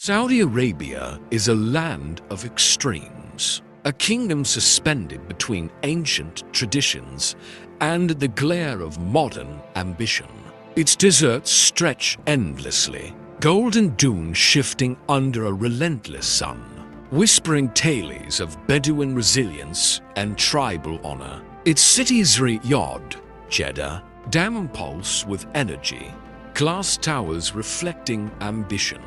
Saudi Arabia is a land of extremes, a kingdom suspended between ancient traditions and the glare of modern ambition. Its deserts stretch endlessly, golden dunes shifting under a relentless sun, whispering tales of Bedouin resilience and tribal honor. Its cities Riyadh, Jeddah, pulse with energy, glass towers reflecting ambition,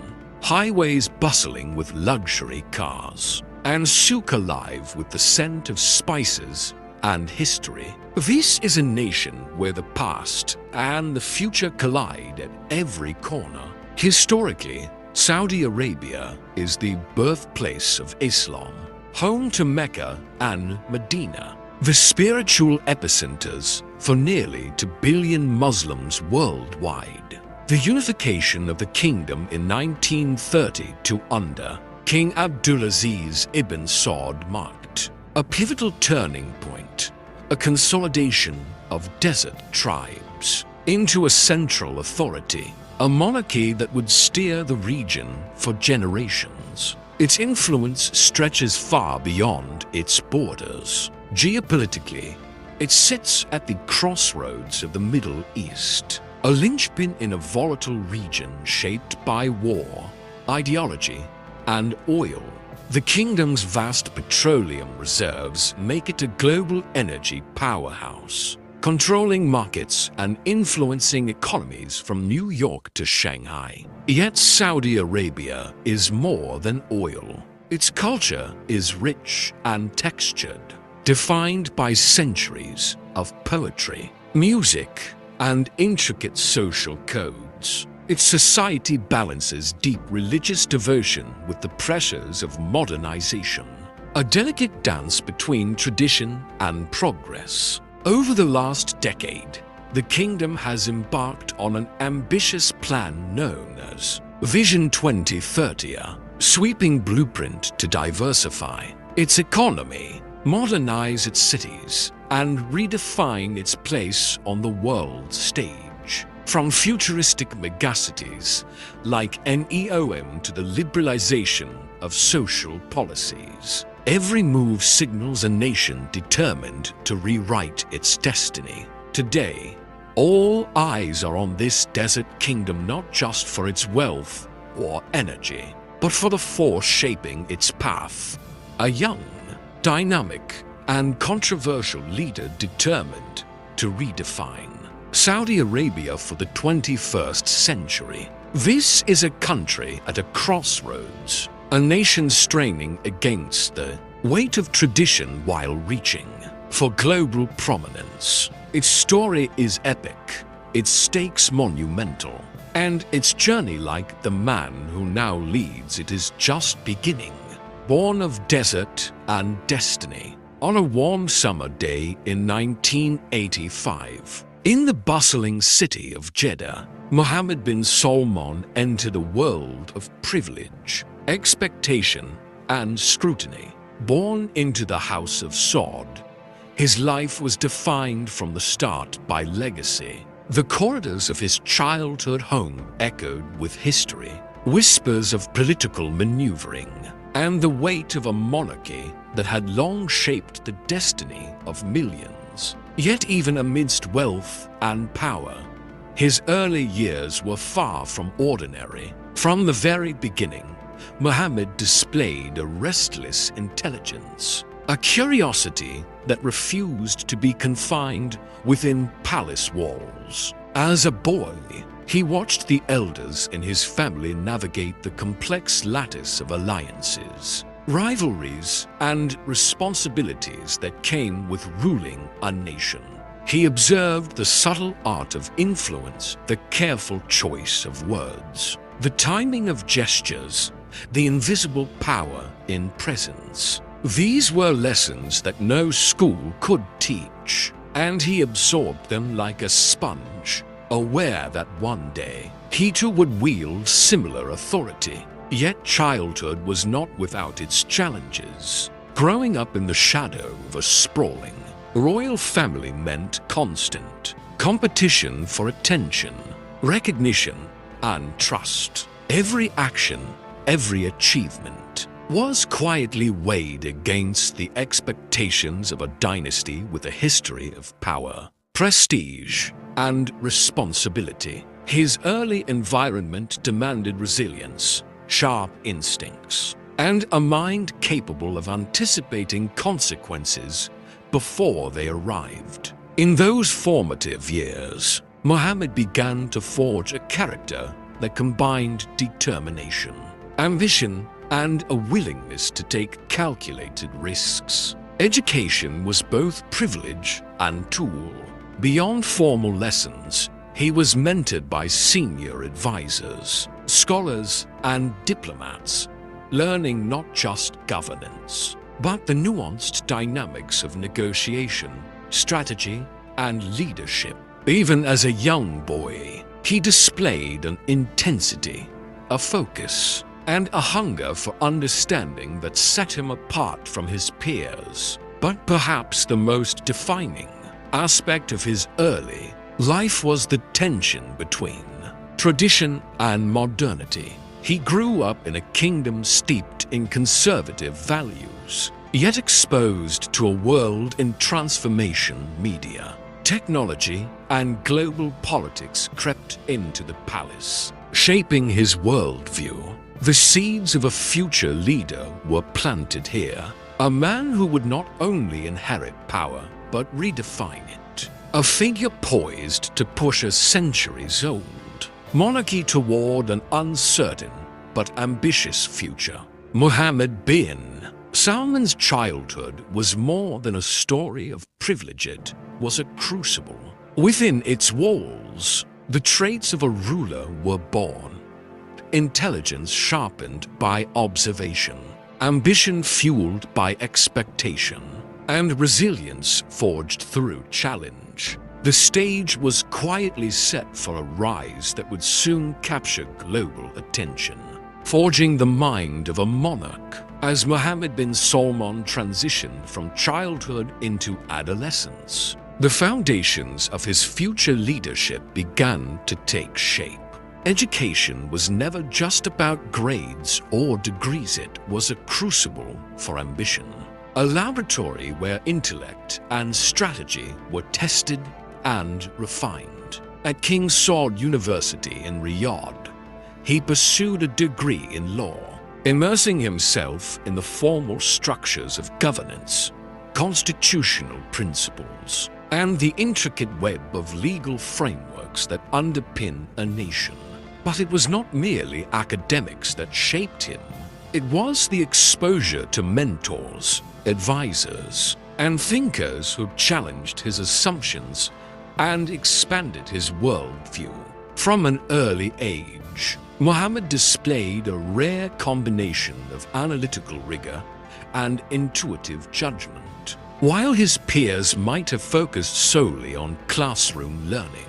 highways bustling with luxury cars, and souk alive with the scent of spices and history. This is a nation where the past and the future collide at every corner. Historically, Saudi Arabia is the birthplace of Islam, home to Mecca and Medina, the spiritual epicenters for nearly 2 billion Muslims worldwide. The unification of the kingdom in 1930 under King Abdulaziz ibn Saud marked a pivotal turning point, a consolidation of desert tribes into a central authority, a monarchy that would steer the region for generations. Its influence stretches far beyond its borders. Geopolitically, it sits at the crossroads of the Middle East, a linchpin in a volatile region shaped by war, ideology, and oil. The kingdom's vast petroleum reserves make it a global energy powerhouse, controlling markets and influencing economies from New York to Shanghai. Yet Saudi Arabia is more than oil. Its culture is rich and textured, defined by centuries of poetry, music, and intricate social codes. Its society balances deep religious devotion with the pressures of modernization, a delicate dance between tradition and progress. Over the last decade, the kingdom has embarked on an ambitious plan known as Vision 2030, a sweeping blueprint to diversify its economy, modernize its cities, and redefine its place on the world stage. From futuristic megacities like NEOM to the liberalization of social policies, every move signals a nation determined to rewrite its destiny. Today, all eyes are on this desert kingdom not just for its wealth or energy, but for the force shaping its path. A young, dynamic, and controversial leader determined to redefine Saudi Arabia for the 21st century. This is a country at a crossroads, a nation straining against the weight of tradition while reaching for global prominence. Its story is epic, its stakes monumental, and its journey, like the man who now leads it, is just beginning. Born of desert and destiny, on a warm summer day in 1985, in the bustling city of Jeddah, Mohammed bin Salman entered a world of privilege, expectation, and scrutiny. Born into the House of Saud, his life was defined from the start by legacy. The corridors of his childhood home echoed with history, whispers of political maneuvering, and the weight of a monarchy that had long shaped the destiny of millions. Yet even amidst wealth and power, his early years were far from ordinary. From the very beginning, Mohammed displayed a restless intelligence, a curiosity that refused to be confined within palace walls. As a boy, he watched the elders in his family navigate the complex lattice of alliances, rivalries, and responsibilities that came with ruling a nation. He observed the subtle art of influence, the careful choice of words, the timing of gestures, the invisible power in presence. These were lessons that no school could teach, and he absorbed them like a sponge, aware that one day he too would wield similar authority. Yet childhood was not without its challenges. Growing up in the shadow of a sprawling royal family meant constant competition for attention, recognition, and trust. Every action every achievement was quietly weighed against the expectations of a dynasty with a history of power, prestige, and responsibility. His early environment demanded resilience, sharp instincts, and a mind capable of anticipating consequences before they arrived. In those formative years, Mohammed began to forge a character that combined determination, ambition, and a willingness to take calculated risks. Education was both privilege and tool. Beyond formal lessons, he was mentored by senior advisors, scholars, and diplomats, learning not just governance, but the nuanced dynamics of negotiation, strategy, and leadership. Even as a young boy, he displayed an intensity, a focus, and a hunger for understanding that set him apart from his peers. But perhaps the most defining aspect of his early life was the tension between tradition and modernity. He grew up in a kingdom steeped in conservative values, yet exposed to a world in transformation. Media, technology, and global politics crept into the palace, shaping his worldview. The seeds of a future leader were planted here, a man who would not only inherit power, but redefine it. A figure poised to push a centuries-old monarchy toward an uncertain but ambitious future. Mohammed bin Salman's childhood was more than a story of privilege. It was a crucible. Within its walls, the traits of a ruler were born. Intelligence sharpened by observation, ambition fueled by expectation, and resilience forged through challenge. The stage was quietly set for a rise that would soon capture global attention, forging the mind of a monarch. As Mohammed bin Salman transitioned from childhood into adolescence, the foundations of his future leadership began to take shape. Education was never just about grades or degrees. It was a crucible for ambition, a laboratory where intellect and strategy were tested and refined. At King Saud University in Riyadh, he pursued a degree in law, immersing himself in the formal structures of governance, constitutional principles, and the intricate web of legal frameworks that underpin a nation. But it was not merely academics that shaped him. It was the exposure to mentors, advisors, and thinkers who challenged his assumptions and expanded his worldview. From an early age, Mohammed displayed a rare combination of analytical rigor and intuitive judgment. While his peers might have focused solely on classroom learning,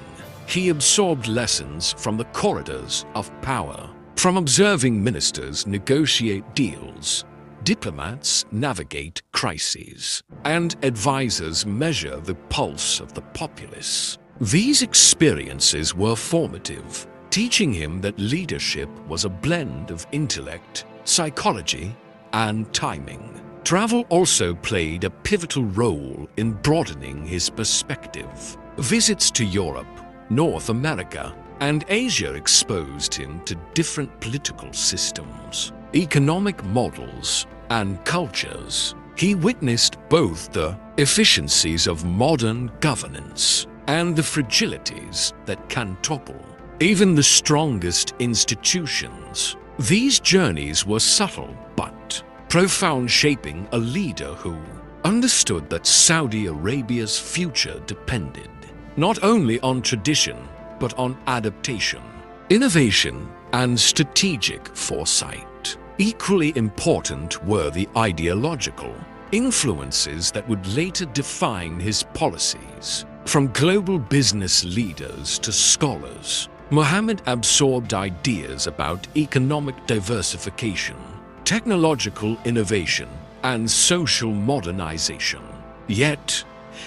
he absorbed lessons from the corridors of power. From observing ministers negotiate deals, diplomats navigate crises, and advisors measure the pulse of the populace. These experiences were formative, teaching him that leadership was a blend of intellect, psychology, and timing. Travel also played a pivotal role in broadening his perspective. Visits to Europe, North America, and Asia exposed him to different political systems, economic models, and cultures. He witnessed both the efficiencies of modern governance and the fragilities that can topple even the strongest institutions. These journeys were subtle but profound, shaping a leader who understood that Saudi Arabia's future depended not only on tradition, but on adaptation, innovation, and strategic foresight. Equally important were the ideological influences that would later define his policies. From global business leaders to scholars, Mohammed absorbed ideas about economic diversification, technological innovation, and social modernization. Yet,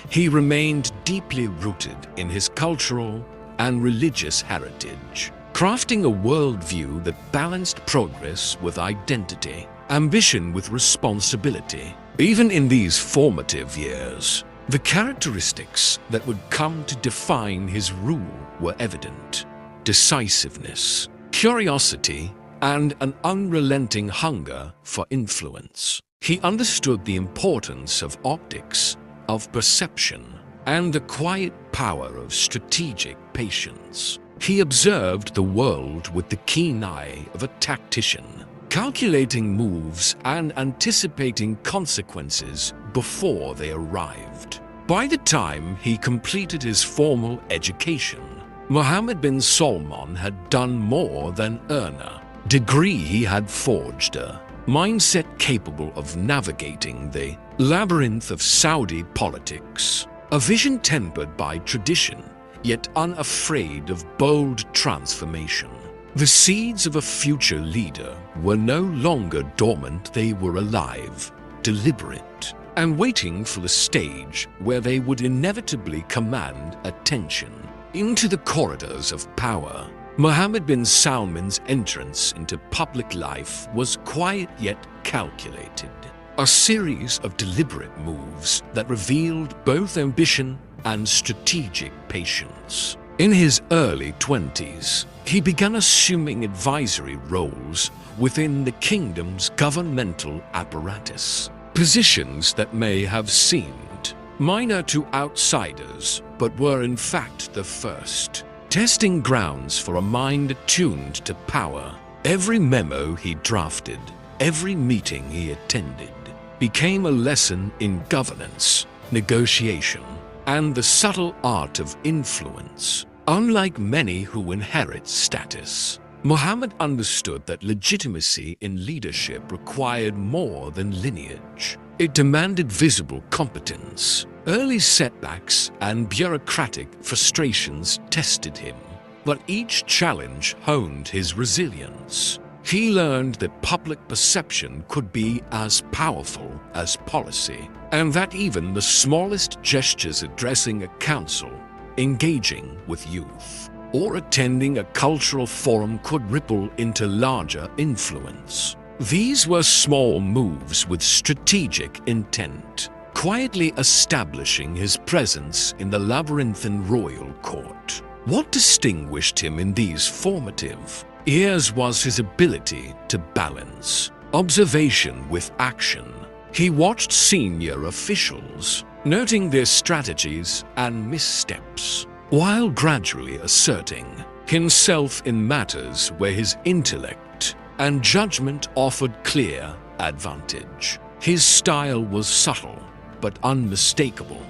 he remained deeply rooted in his cultural and religious heritage. crafting a worldview that balanced progress with identity, ambition with responsibility. Even in these formative years, the characteristics that would come to define his rule were evident: decisiveness, curiosity, and an unrelenting hunger for influence. He understood the importance of optics, of perception, and the quiet power of strategic patience. He observed the world with the keen eye of a tactician, calculating moves and anticipating consequences before they arrived. By the time he completed his formal education, Mohammed bin Salman had done more than earn a degree. He had forged a mindset capable of navigating the labyrinth of Saudi politics, a vision tempered by tradition, yet unafraid of bold transformation. The seeds of a future leader were no longer dormant, they were alive, deliberate, and waiting for the stage where they would inevitably command attention. Into the corridors of power, Mohammed bin Salman's entrance into public life was quiet yet calculated, a series of deliberate moves that revealed both ambition and strategic patience. In his early 20s, he began assuming advisory roles within the kingdom's governmental apparatus, positions that may have seemed minor to outsiders, but were in fact the first testing grounds for a mind attuned to power. Every memo he drafted, every meeting he attended, became a lesson in governance, negotiation, and the subtle art of influence. Unlike many who inherit status, Mohammed understood that legitimacy in leadership required more than lineage. It demanded visible competence. Early setbacks and bureaucratic frustrations tested him, but each challenge honed his resilience. He learned that public perception could be as powerful as policy, and that even the smallest gestures addressing a council, engaging with youth, or attending a cultural forum could ripple into larger influence. These were small moves with strategic intent, quietly establishing his presence in the labyrinthine royal court. What distinguished him in these formative years was his ability to balance observation with action. He watched senior officials, noting their strategies and missteps, while gradually asserting himself in matters where his intellect and judgment offered clear advantage. His style was subtle but unmistakable,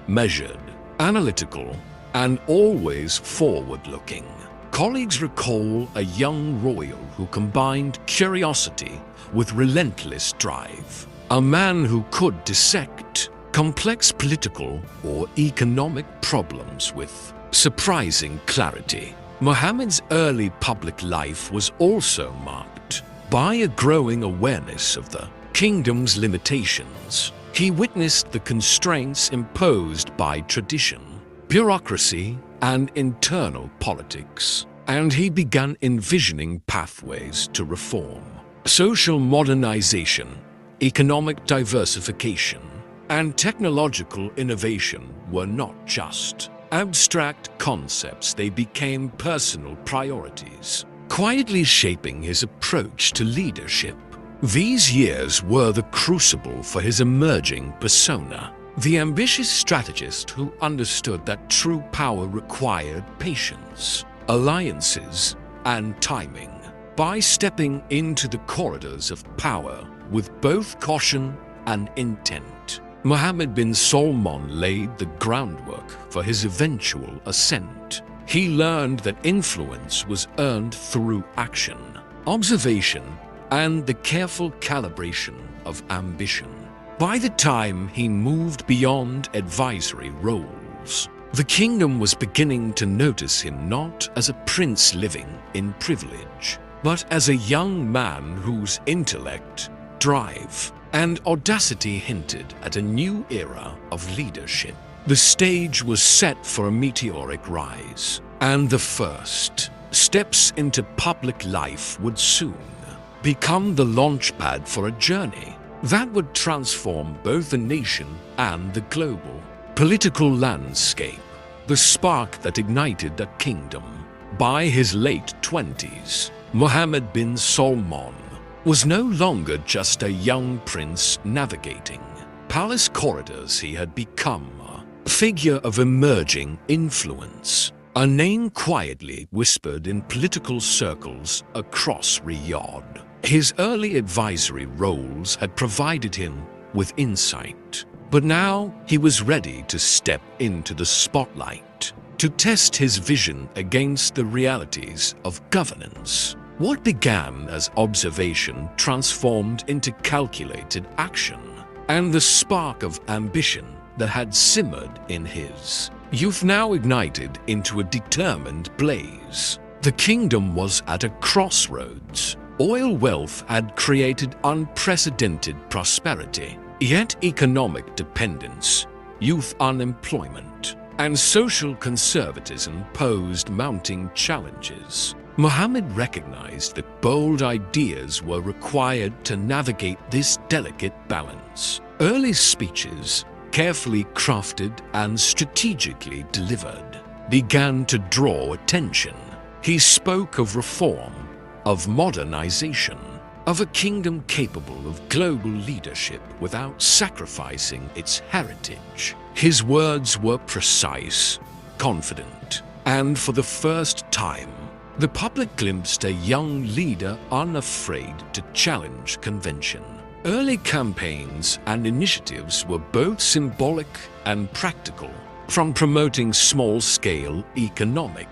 measured, analytical, and always forward-looking. Colleagues recall a young royal who combined curiosity with relentless drive, a man who could dissect complex political or economic problems with surprising clarity. Mohammed's early public life was also marked by a growing awareness of the kingdom's limitations. He witnessed the constraints imposed by tradition, bureaucracy, and internal politics, and he began envisioning pathways to reform. Social modernization, economic diversification, and technological innovation were not just abstract concepts, they became personal priorities, quietly shaping his approach to leadership. These years were the crucible for his emerging persona, the ambitious strategist who understood that true power required patience, alliances, and timing. By stepping into the corridors of power with both caution and intent, Mohammed bin Salman laid the groundwork for his eventual ascent. He learned that influence was earned through action, observation, and the careful calibration of ambition. By the time he moved beyond advisory roles, the kingdom was beginning to notice him not as a prince living in privilege, but as a young man whose intellect, drive, and audacity hinted at a new era of leadership. The stage was set for a meteoric rise, and the first steps into public life would soon become the launchpad for a journey that would transform both the nation and the global political landscape. The spark that ignited a kingdom. By his late 20s, Mohammed bin Salman was no longer just a young prince navigating palace corridors. He had become a figure of emerging influence, a name quietly whispered in political circles across Riyadh. His early advisory roles had provided him with insight, but now he was ready to step into the spotlight, to test his vision against the realities of governance. What began as observation transformed into calculated action, and the spark of ambition that had simmered in his youth now ignited into a determined blaze. The kingdom was at a crossroads. Oil wealth had created unprecedented prosperity, yet economic dependence, youth unemployment, and social conservatism posed mounting challenges. Mohammed recognized that bold ideas were required to navigate this delicate balance. Early speeches, carefully crafted and strategically delivered, began to draw attention. He spoke of reform, of modernization, of a kingdom capable of global leadership without sacrificing its heritage. His words were precise, confident, and for the first time, the public glimpsed a young leader unafraid to challenge convention. Early campaigns and initiatives were both symbolic and practical, from promoting small-scale economic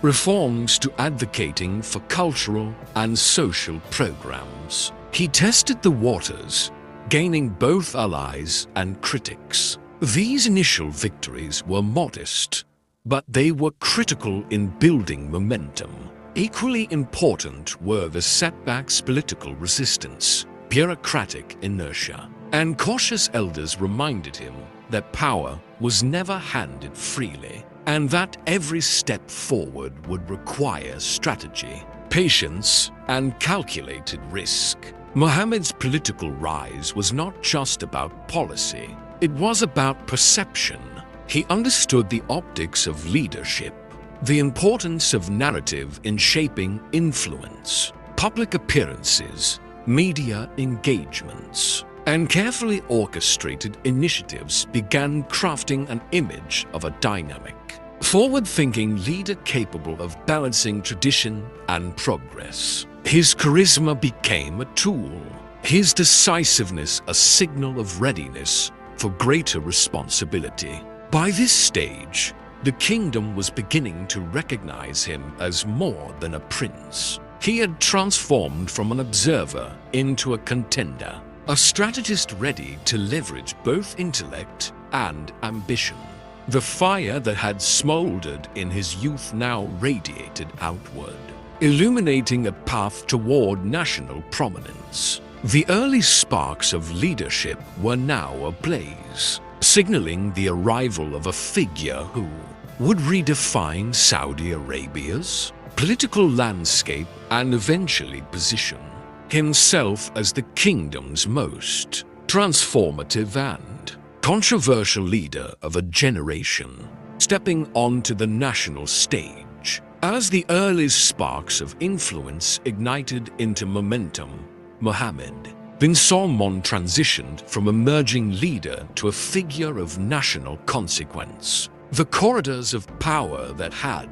reforms to advocating for cultural and social programs. He tested the waters, gaining both allies and critics. These initial victories were modest, but they were critical in building momentum. Equally important were the setbacks: political resistance, bureaucratic inertia, and cautious elders reminded him that power was never handed freely, and that every step forward would require strategy, patience, and calculated risk. Mohammed's political rise was not just about policy, it was about perception. He understood the optics of leadership, the importance of narrative in shaping influence, public appearances, media engagements, and carefully orchestrated initiatives began crafting an image of a dynamic, forward-thinking leader capable of balancing tradition and progress. His charisma became a tool, his decisiveness a signal of readiness for greater responsibility. By this stage, the kingdom was beginning to recognize him as more than a prince. He had transformed from an observer into a contender, a strategist ready to leverage both intellect and ambition. The fire that had smoldered in his youth now radiated outward, illuminating a path toward national prominence. The early sparks of leadership were now ablaze, signaling the arrival of a figure who would redefine Saudi Arabia's political landscape and eventually position himself as the kingdom's most transformative and controversial leader of a generation, stepping onto the national stage. As the earliest sparks of influence ignited into momentum, Mohammed bin Salman transitioned from emerging leader to a figure of national consequence. The corridors of power that had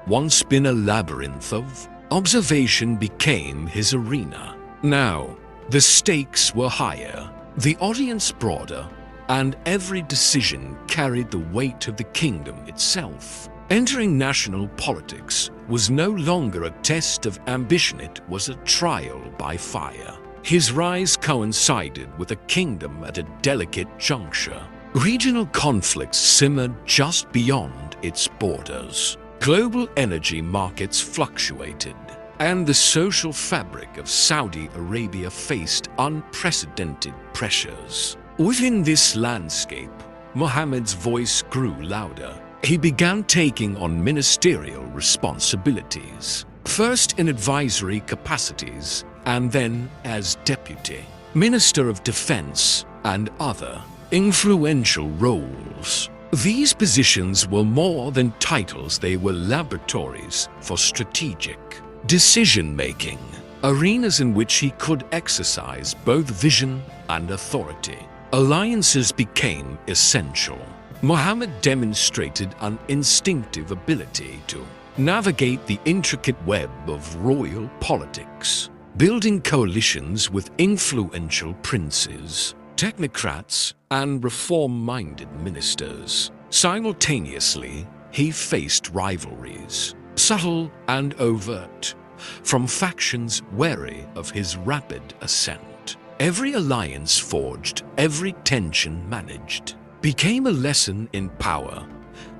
once been a labyrinth of observation became his arena. Now, the stakes were higher, the audience broader, and every decision carried the weight of the kingdom itself. Entering national politics was no longer a test of ambition, it was a trial by fire. His rise coincided with a kingdom at a delicate juncture. Regional conflicts simmered just beyond its borders. Global energy markets fluctuated, and the social fabric of Saudi Arabia faced unprecedented pressures. Within this landscape, Mohammed's voice grew louder. he began taking on ministerial responsibilities, first in advisory capacities and then as deputy, Minister of Defense, and other influential roles. These positions were more than titles, they were laboratories for strategic decision-making, arenas in which he could exercise both vision and authority. Alliances became essential. Mohammed demonstrated an instinctive ability to navigate the intricate web of royal politics, building coalitions with influential princes, technocrats, and reform-minded ministers. Simultaneously, he faced rivalries, subtle and overt, from factions wary of his rapid ascent. Every alliance forged, every tension managed, became a lesson in power.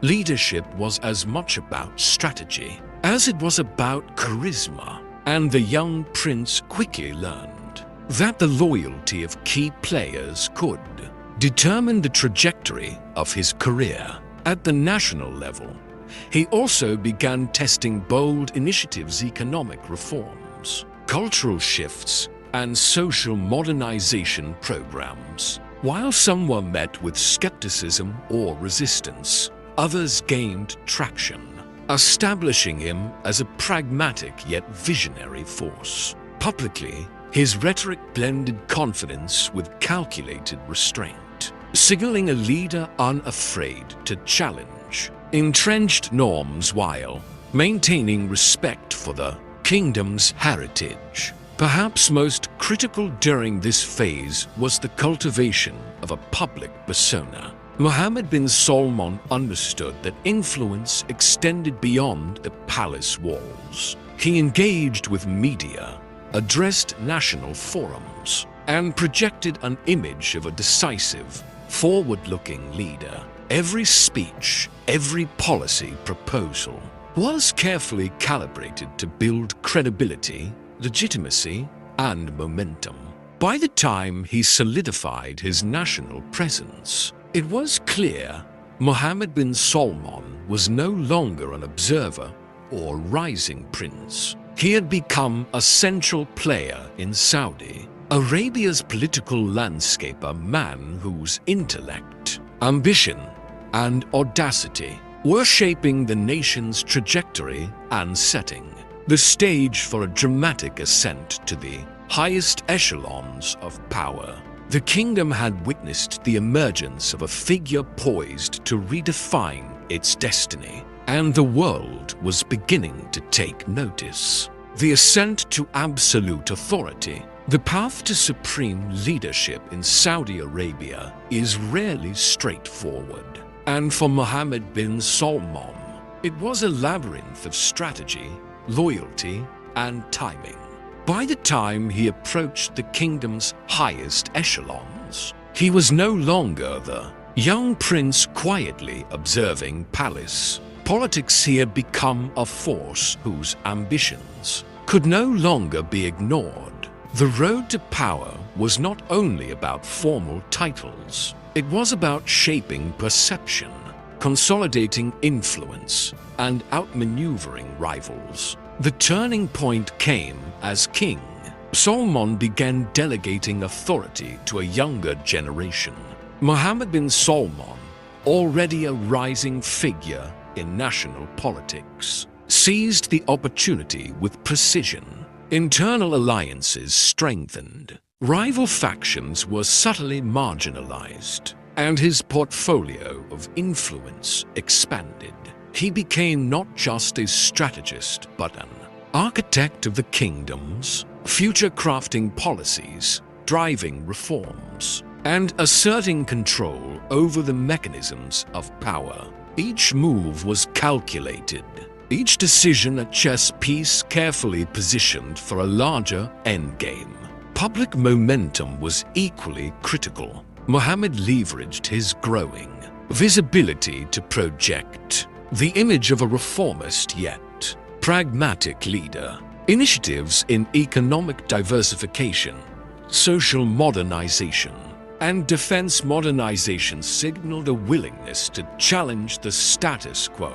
Leadership was as much about strategy as it was about charisma, and the young prince quickly learned that the loyalty of key players could determine the trajectory of his career. At the national level, he also began testing bold initiatives, economic reforms, cultural shifts, and social modernization programs. While some were met with skepticism or resistance, others gained traction, establishing him as a pragmatic yet visionary force. Publicly, his rhetoric blended confidence with calculated restraint, signaling a leader unafraid to challenge entrenched norms while maintaining respect for the kingdom's heritage. Perhaps most critical during this phase was the cultivation of a public persona. Mohammed bin Salman understood that influence extended beyond the palace walls. He engaged with media, addressed national forums, and projected an image of a decisive, forward-looking leader. Every speech, every policy proposal was carefully calibrated to build credibility, legitimacy, and momentum. By the time he solidified his national presence, it was clear Mohammed bin Salman was no longer an observer or rising prince. He had become a central player in Saudi Arabia's political landscape, a man whose intellect, ambition, and audacity were shaping the nation's trajectory and setting the stage for a dramatic ascent to the highest echelons of power. The kingdom had witnessed the emergence of a figure poised to redefine its destiny, and the world was beginning to take notice. The ascent to absolute authority, the path to supreme leadership in Saudi Arabia, is rarely straightforward. And for Mohammed bin Salman, it was a labyrinth of strategy, loyalty, and timing. By the time he approached the kingdom's highest echelons, he was no longer the young prince quietly observing palace politics. He had become a force whose ambitions could no longer be ignored. The road to power was not only about formal titles, it was about shaping perception, consolidating influence, and outmaneuvering rivals. The turning point came as King Salman began delegating authority to a younger generation. Mohammed bin Salman, already a rising figure in national politics, seized the opportunity with precision. Internal alliances strengthened, rival factions were subtly marginalized, and his portfolio of influence expanded. He became not just a strategist, but an architect of the kingdom's future, crafting policies, driving reforms, and asserting control over the mechanisms of power. Each move was calculated, each decision a chess piece carefully positioned for a larger endgame. Public momentum was equally critical. Mohammed leveraged his growing visibility to project the image of a reformist yet pragmatic leader. Initiatives in economic diversification, social modernization, and defense modernization signaled a willingness to challenge the status quo.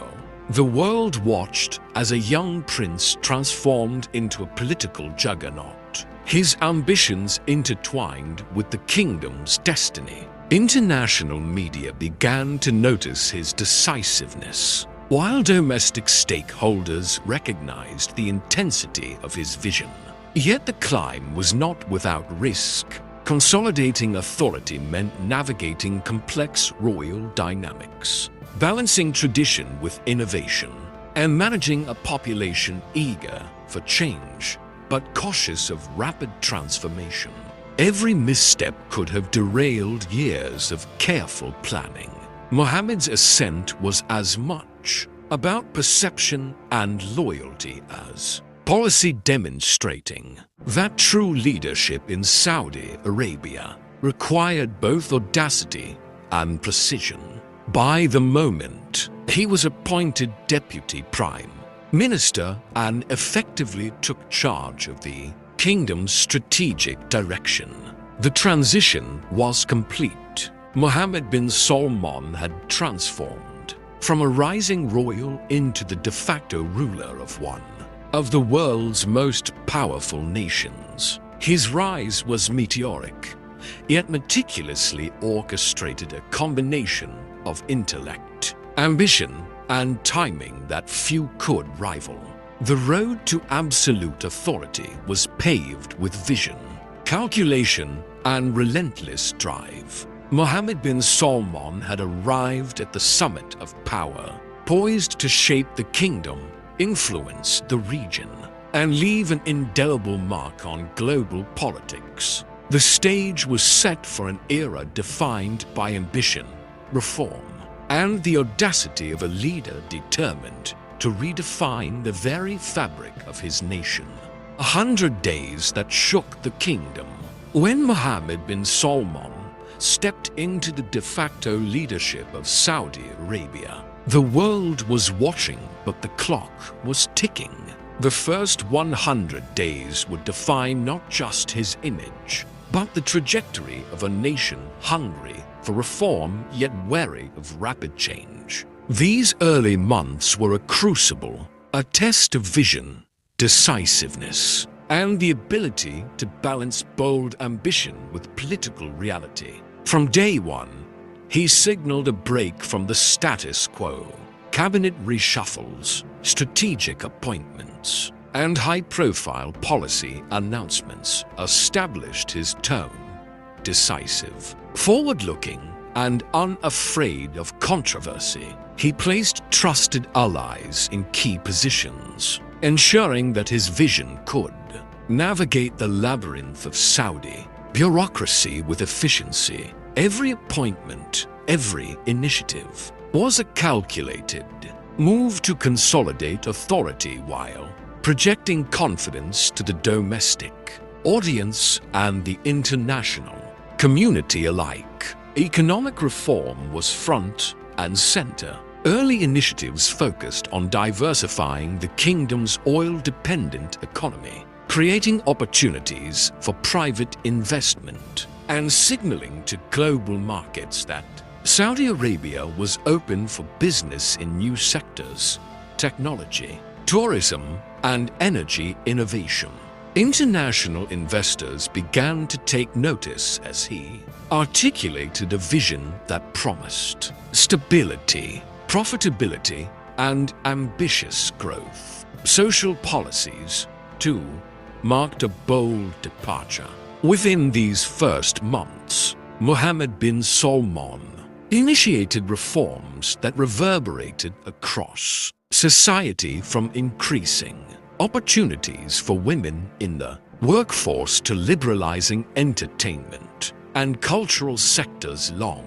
The world watched as a young prince transformed into a political juggernaut, his ambitions intertwined with the kingdom's destiny. International media began to notice his decisiveness, while domestic stakeholders recognized the intensity of his vision. Yet the climb was not without risk. Consolidating authority meant navigating complex royal dynamics, balancing tradition with innovation, and managing a population eager for change but cautious of rapid transformation. Every misstep could have derailed years of careful planning. Muhammad's ascent was as much about perception and loyalty as policy, demonstrating that true leadership in Saudi Arabia required both audacity and precision. By the moment, he was appointed deputy prime minister and effectively took charge of the kingdom's strategic direction. The transition was complete. Mohammed bin Salman had transformed from a rising royal into the de facto ruler of one of the world's most powerful nations. His rise was meteoric, yet meticulously orchestrated, a combination of intellect, ambition, and timing that few could rival. The road to absolute authority was paved with vision, calculation, and relentless drive. Mohammed bin Salman had arrived at the summit of power, poised to shape the kingdom, influence the region, and leave an indelible mark on global politics. The stage was set for an era defined by ambition, reform, and the audacity of a leader determined to redefine the very fabric of his nation. 100 days that shook the kingdom. When Mohammed bin Salman stepped into the de facto leadership of Saudi Arabia, the world was watching, but the clock was ticking. The first 100 days would define not just his image, but the trajectory of a nation hungry for reform yet wary of rapid change. These early months were a crucible, a test of vision, decisiveness, and the ability to balance bold ambition with political reality. From day one, he signaled a break from the status quo. Cabinet reshuffles, strategic appointments, and high-profile policy announcements established his tone. Decisive, forward-looking, and unafraid of controversy, he placed trusted allies in key positions, ensuring that his vision could navigate the labyrinth of Saudi bureaucracy with efficiency. Every appointment, every initiative was a calculated move to consolidate authority while projecting confidence to the domestic audience and the international community alike. Economic reform was front and center. Early initiatives focused on diversifying the kingdom's oil-dependent economy, creating opportunities for private investment, and signaling to global markets that Saudi Arabia was open for business in new sectors: technology, tourism, and energy innovation. International investors began to take notice as he articulated a vision that promised stability, profitability, and ambitious growth. Social policies, too, marked a bold departure. Within these first months, Mohammed bin Salman initiated reforms that reverberated across society, from increasing opportunities for women in the workforce to liberalizing entertainment and cultural sectors long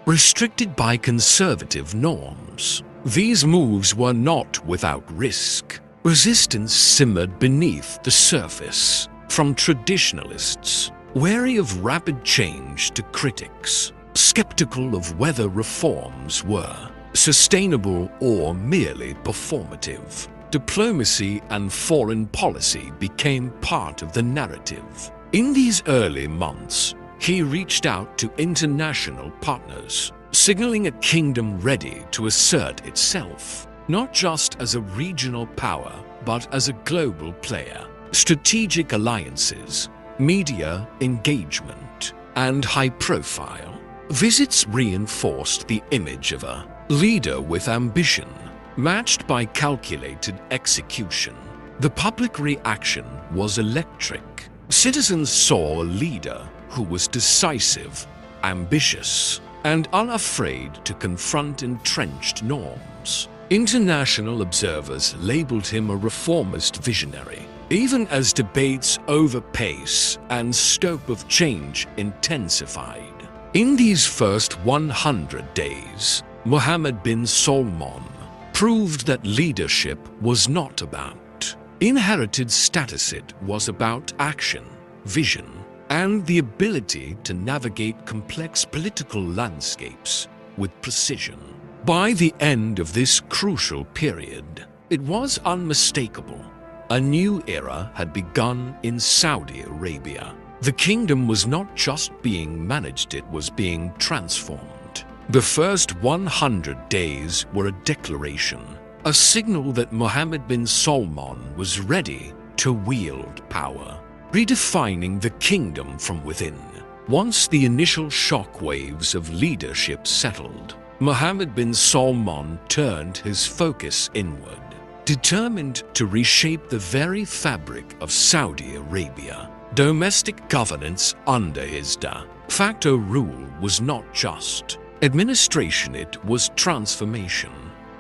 restricted by conservative norms. These moves were not without risk. Resistance simmered beneath the surface, from traditionalists wary of rapid change to critics skeptical of whether reforms were sustainable or merely performative. Diplomacy and foreign policy became part of the narrative. In these early months, he reached out to international partners, signaling a kingdom ready to assert itself, not just as a regional power, but as a global player. Strategic alliances, media engagement, and high-profile visits reinforced the image of a leader with ambition, matched by calculated execution. The public reaction was electric. Citizens saw a leader who was decisive, ambitious, and unafraid to confront entrenched norms. International observers labeled him a reformist visionary, even as debates over pace and scope of change intensified. In these first 100 days, Mohammed bin Salman proved that leadership was not about inherited status. It was about action, vision, and the ability to navigate complex political landscapes with precision. By the end of this crucial period, it was unmistakable. A new era had begun in Saudi Arabia. The kingdom was not just being managed, it was being transformed. The first 100 days were a declaration, a signal that Mohammed bin Salman was ready to wield power, redefining the kingdom from within. Once the initial shock waves of leadership settled, Mohammed bin Salman turned his focus inward, determined to reshape the very fabric of Saudi Arabia. Domestic governance under his de facto rule was not just administration, it was transformation.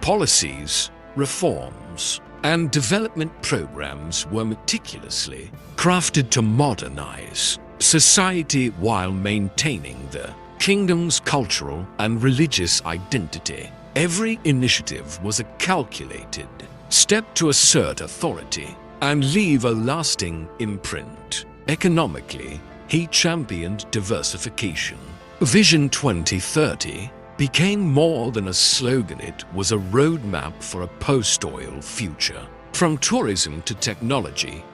Policies, reforms, and development programs were meticulously crafted to modernize society while maintaining the kingdom's cultural and religious identity. Every initiative was a calculated step to assert authority and leave a lasting imprint. Economically, he championed diversification. Vision 2030 became more than a slogan, it was a roadmap for a post-oil future. From tourism to technology,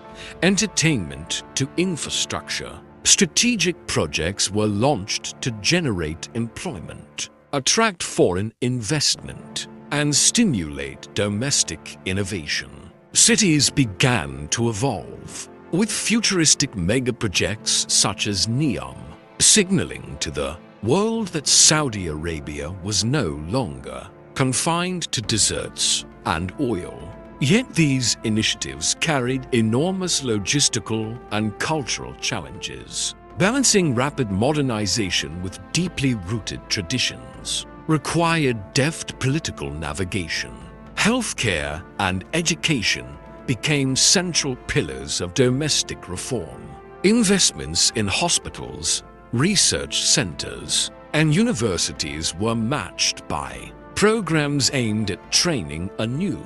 entertainment to infrastructure, strategic projects were launched to generate employment, attract foreign investment, and stimulate domestic innovation. Cities began to evolve, with futuristic megaprojects such as NEOM, signaling to the world that Saudi Arabia was no longer confined to deserts and oil. Yet these initiatives carried enormous logistical and cultural challenges. Balancing rapid modernization with deeply rooted traditions required deft political navigation. Healthcare and education became central pillars of domestic reform. Investments in hospitals, research centers, and universities were matched by programs aimed at training a new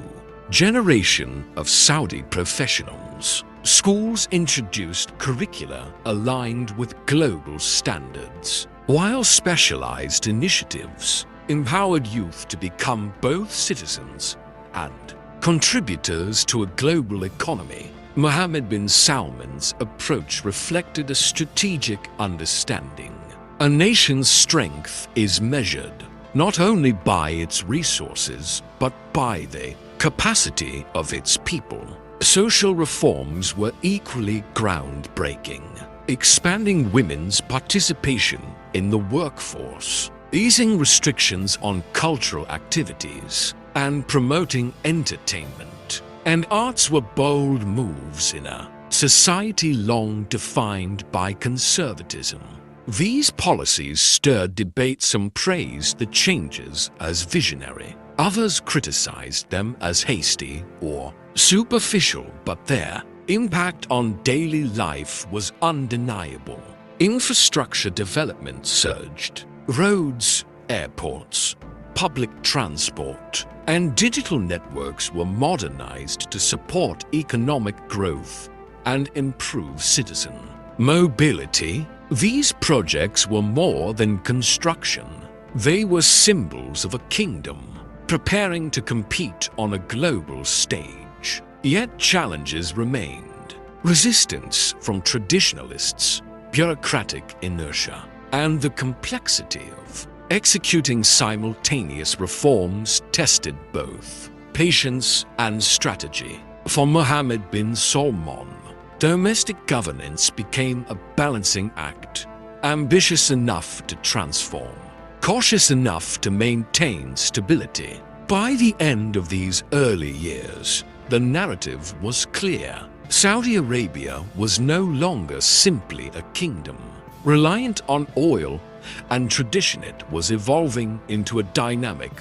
generation of Saudi professionals. Schools introduced curricula aligned with global standards, while specialized initiatives empowered youth to become both citizens and contributors to a global economy. Mohammed bin Salman's approach reflected a strategic understanding. A nation's strength is measured not only by its resources, but by the capacity of its people. Social reforms were equally groundbreaking, expanding women's participation in the workforce, easing restrictions on cultural activities, and promoting entertainment and arts were bold moves in a society long defined by conservatism. These policies stirred debate. Some praised the changes as visionary. Others criticized them as hasty or superficial, but their impact on daily life was undeniable. Infrastructure development surged. Roads, airports, public transport, and digital networks were modernized to support economic growth and improve citizen mobility. These projects were more than construction. They were symbols of a kingdom preparing to compete on a global stage. Yet challenges remained. Resistance from traditionalists, bureaucratic inertia, and the complexity of executing simultaneous reforms tested both patience and strategy. For Mohammed bin Salman, domestic governance became a balancing act, ambitious enough to transform, cautious enough to maintain stability. By the end of these early years, the narrative was clear. Saudi Arabia was no longer simply a kingdom, reliant on oil and tradition. It was evolving into a dynamic,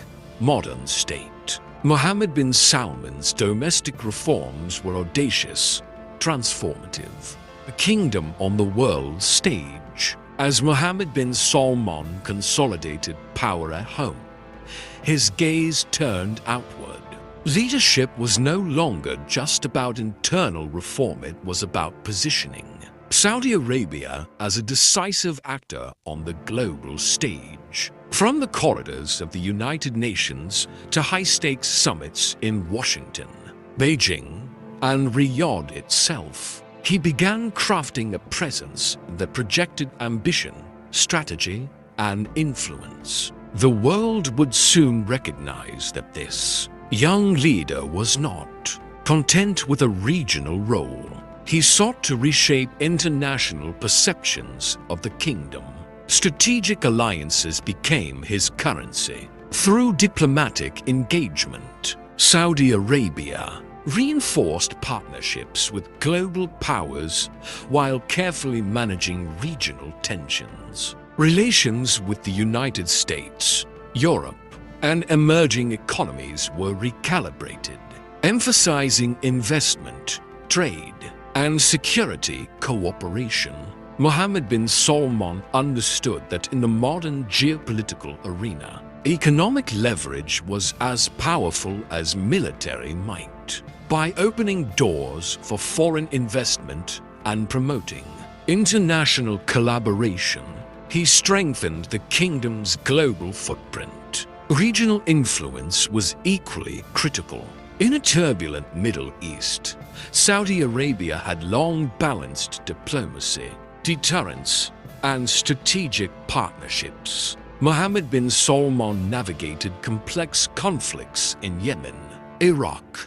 modern state. Mohammed bin Salman's domestic reforms were audacious, transformative, a kingdom on the world stage. As Mohammed bin Salman consolidated power at home, his gaze turned outward. Leadership was no longer just about internal reform, it was about positioning Saudi Arabia as a decisive actor on the global stage. From the corridors of the United Nations to high-stakes summits in Washington, Beijing, and Riyadh itself, he began crafting a presence that projected ambition, strategy, and influence. The world would soon recognize that this young leader was not content with a regional role. He sought to reshape international perceptions of the kingdom. Strategic alliances became his currency. Through diplomatic engagement, Saudi Arabia reinforced partnerships with global powers while carefully managing regional tensions. Relations with the United States, Europe, and emerging economies were recalibrated, emphasizing investment, trade, and security cooperation. Mohammed bin Salman understood that in the modern geopolitical arena, economic leverage was as powerful as military might. By opening doors for foreign investment and promoting international collaboration, he strengthened the kingdom's global footprint. Regional influence was equally critical. In a turbulent Middle East, Saudi Arabia had long balanced diplomacy, deterrence, and strategic partnerships. Mohammed bin Salman navigated complex conflicts in Yemen, Iraq,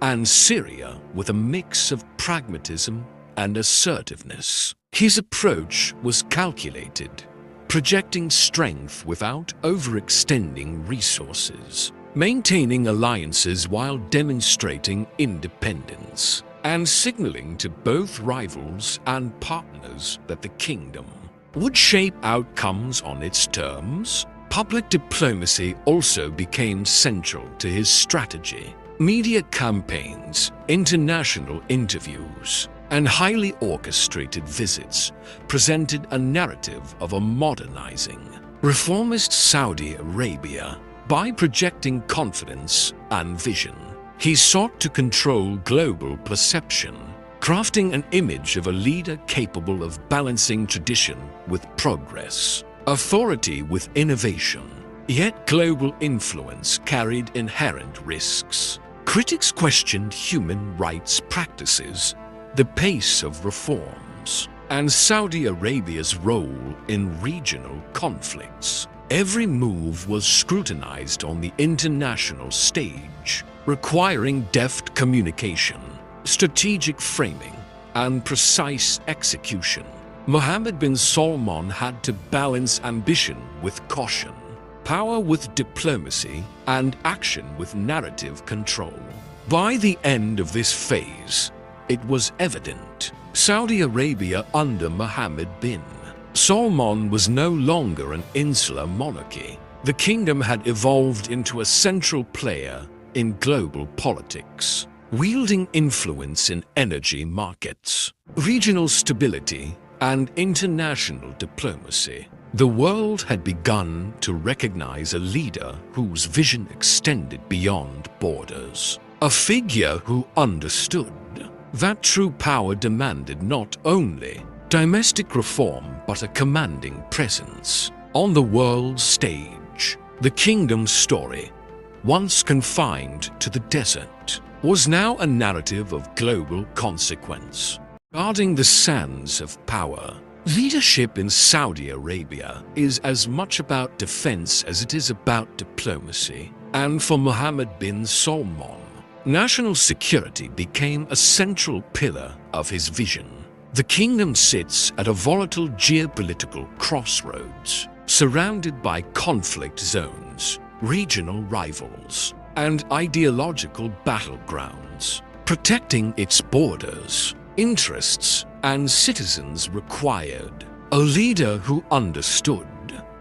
and Syria with a mix of pragmatism and assertiveness. His approach was calculated, projecting strength without overextending resources, maintaining alliances while demonstrating independence, and signaling to both rivals and partners that the kingdom would shape outcomes on its terms. Public diplomacy also became central to his strategy. Media campaigns, international interviews, and highly orchestrated visits presented a narrative of a modernizing, reformist Saudi Arabia. By projecting confidence and vision, he sought to control global perception, crafting an image of a leader capable of balancing tradition with progress, authority with innovation. Yet global influence carried inherent risks. Critics questioned human rights practices, the pace of reforms, and Saudi Arabia's role in regional conflicts. Every move was scrutinized on the international stage, requiring deft communication, strategic framing, and precise execution. Mohammed bin Salman had to balance ambition with caution, power with diplomacy, and action with narrative control. By the end of this phase, it was evident Saudi Arabia under Mohammed bin Salman was no longer an insular monarchy. The kingdom had evolved into a central player in global politics, wielding influence in energy markets, regional stability, and international diplomacy. The world had begun to recognize a leader whose vision extended beyond borders, a figure who understood that true power demanded not only domestic reform but a commanding presence on the world stage. The kingdom's story, once confined to the desert, was now a narrative of global consequence. Guarding the sands of power, Leadership in Saudi Arabia is as much about defense as it is about diplomacy. And for Mohammed bin Salman, national security became a central pillar of his vision. The kingdom sits at a volatile geopolitical crossroads, surrounded by conflict zones, regional rivals, and ideological battlegrounds. Protecting its borders, interests, and citizens required a leader who understood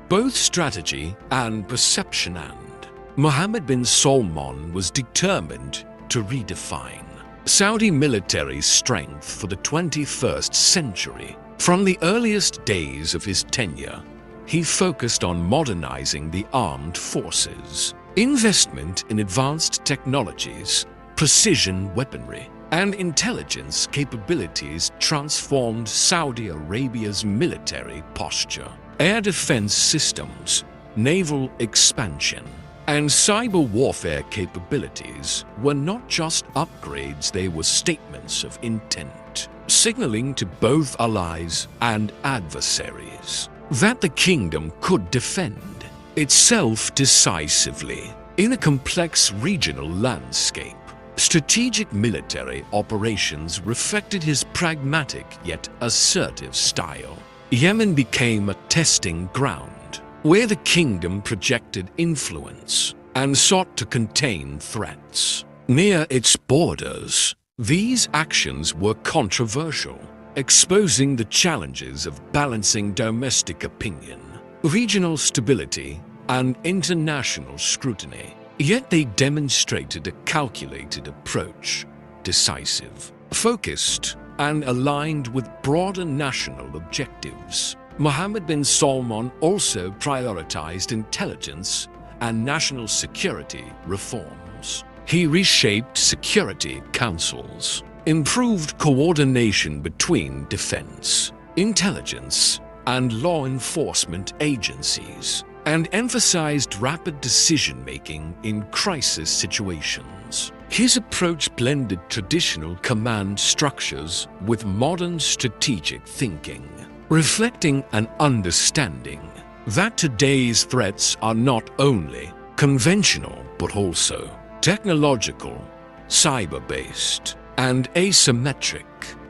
both strategy and perception. And Mohammed bin Salman was determined to redefine Saudi military strength for the 21st century. From the earliest days of his tenure, he focused on modernizing the armed forces. Investment in advanced technologies, precision weaponry, and intelligence capabilities transformed Saudi Arabia's military posture. Air defense systems, naval expansion, and cyber warfare capabilities were not just upgrades, they were statements of intent, signaling to both allies and adversaries that the kingdom could defend itself decisively in a complex regional landscape. Strategic military operations reflected his pragmatic yet assertive style. Yemen became a testing ground where the kingdom projected influence and sought to contain threats. Near its borders, these actions were controversial, exposing the challenges of balancing domestic opinion, regional stability, and international scrutiny. Yet they demonstrated a calculated approach, decisive, focused, and aligned with broader national objectives. Mohammed bin Salman also prioritized intelligence and national security reforms. He reshaped security councils, improved coordination between defense, intelligence, and law enforcement agencies, and emphasized rapid decision-making in crisis situations. His approach blended traditional command structures with modern strategic thinking, reflecting an understanding that today's threats are not only conventional but also technological, cyber-based, and asymmetric.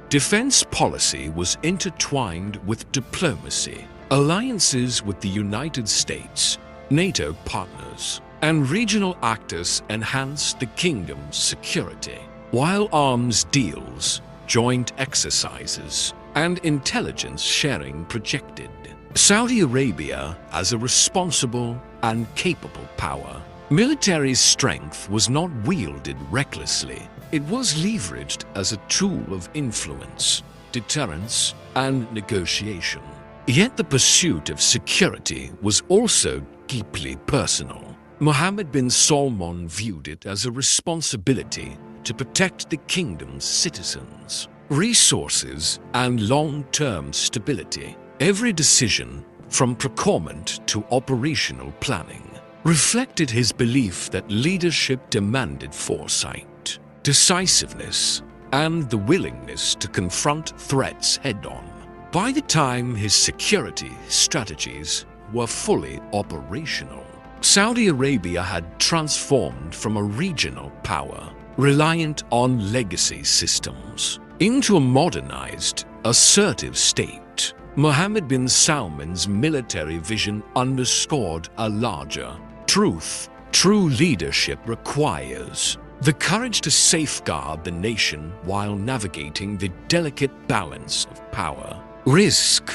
Defense policy was intertwined with diplomacy. Alliances with the United States, NATO partners, and regional actors enhanced the kingdom's security, while arms deals, joint exercises, and intelligence sharing projected Saudi Arabia as a responsible and capable power. Military strength was not wielded recklessly. It was leveraged as a tool of influence, deterrence, and negotiation. Yet the pursuit of security was also deeply personal. Mohammed bin Salman viewed it as a responsibility to protect the kingdom's citizens, resources, and long-term stability. Every decision, from procurement to operational planning, reflected his belief that leadership demanded foresight, decisiveness, and the willingness to confront threats head-on. By the time his security strategies were fully operational, Saudi Arabia had transformed from a regional power reliant on legacy systems into a modernized, assertive state. Mohammed bin Salman's military vision underscored a larger truth. True leadership requires the courage to safeguard the nation while navigating the delicate balance of power, risk,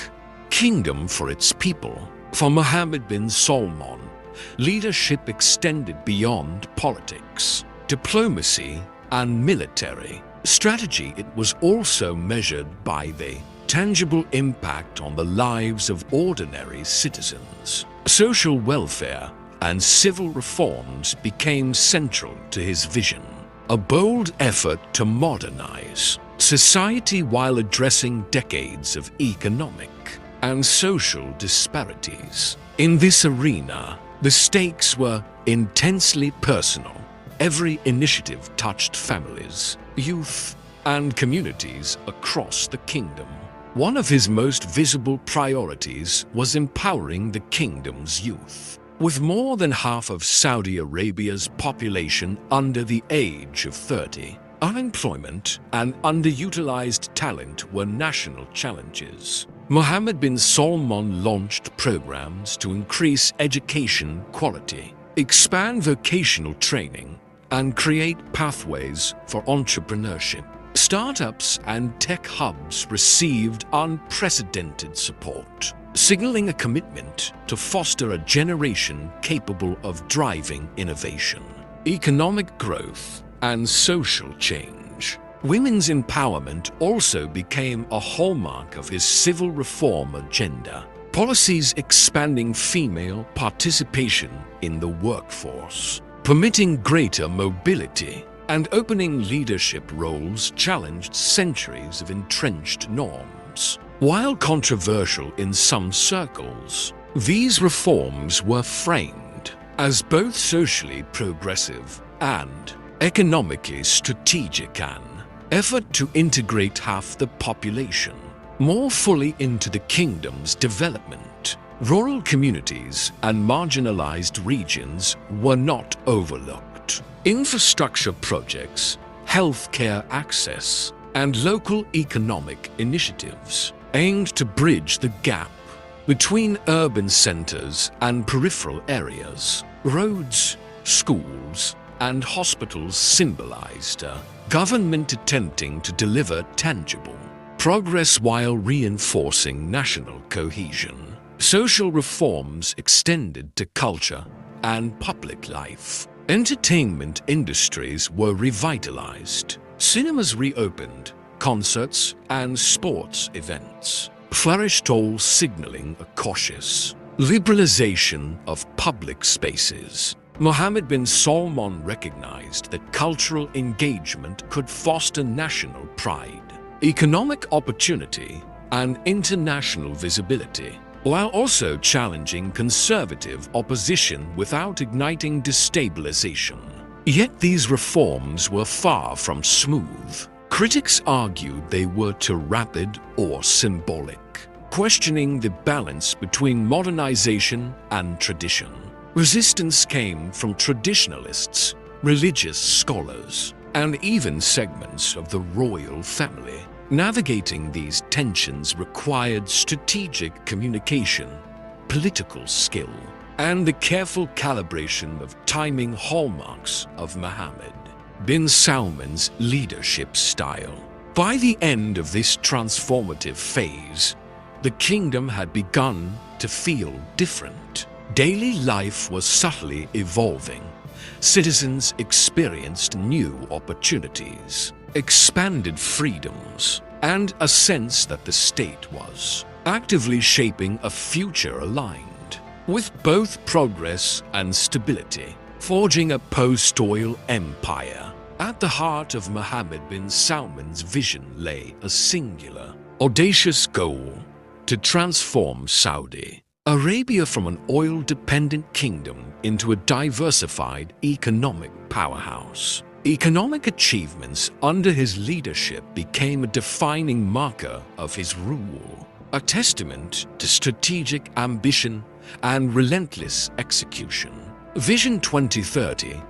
kingdom for its people. For Mohammed bin Salman, leadership extended beyond politics, diplomacy, and military strategy. It was also measured by the tangible impact on the lives of ordinary citizens. Social welfare and civil reforms became central to his vision, a bold effort to modernize society while addressing decades of economic and social disparities. In this arena, the stakes were intensely personal. Every initiative touched families, youth, and communities across the kingdom. One of his most visible priorities was empowering the kingdom's youth. With more than half of Saudi Arabia's population under the age of 30, unemployment and underutilized talent were national challenges. Mohammed bin Salman launched programs to increase education quality, expand vocational training, and create pathways for entrepreneurship. Startups and tech hubs received unprecedented support, signaling a commitment to foster a generation capable of driving innovation, economic growth, and social change. Women's empowerment also became a hallmark of his civil reform agenda. Policies expanding female participation in the workforce, permitting greater mobility, and opening leadership roles challenged centuries of entrenched norms. While controversial in some circles, these reforms were framed as both socially progressive and economically strategic, an effort to integrate half the population more fully into the kingdom's development. Rural communities and marginalized regions were not overlooked. Infrastructure projects, healthcare access, and local economic initiatives aimed to bridge the gap between urban centers and peripheral areas. Roads, schools, and hospitals symbolized a government attempting to deliver tangible progress while reinforcing national cohesion. Social reforms extended to culture and public life. Entertainment industries were revitalized. Cinemas reopened. Concerts and sports events flourished, all signaling a cautious liberalization of public spaces. Mohammed bin Salman recognized that cultural engagement could foster national pride, economic opportunity, and international visibility, while also challenging conservative opposition without igniting destabilization. Yet these reforms were far from smooth. Critics argued they were too rapid or symbolic, questioning the balance between modernization and tradition. Resistance came from traditionalists, religious scholars, and even segments of the royal family. Navigating these tensions required strategic communication, political skill, and the careful calibration of timing hallmarks of Mohammed bin Salman's leadership style. By the end of this transformative phase, the kingdom had begun to feel different. Daily life was subtly evolving. Citizens experienced new opportunities, expanded freedoms, and a sense that the state was actively shaping a future aligned with both progress and stability, forging a post-oil empire. At the heart of Mohammed bin Salman's vision lay a singular, audacious goal: to transform Saudi Arabia from an oil-dependent kingdom into a diversified economic powerhouse. Economic achievements under his leadership became a defining marker of his rule, a testament to strategic ambition and relentless execution. Vision 2030,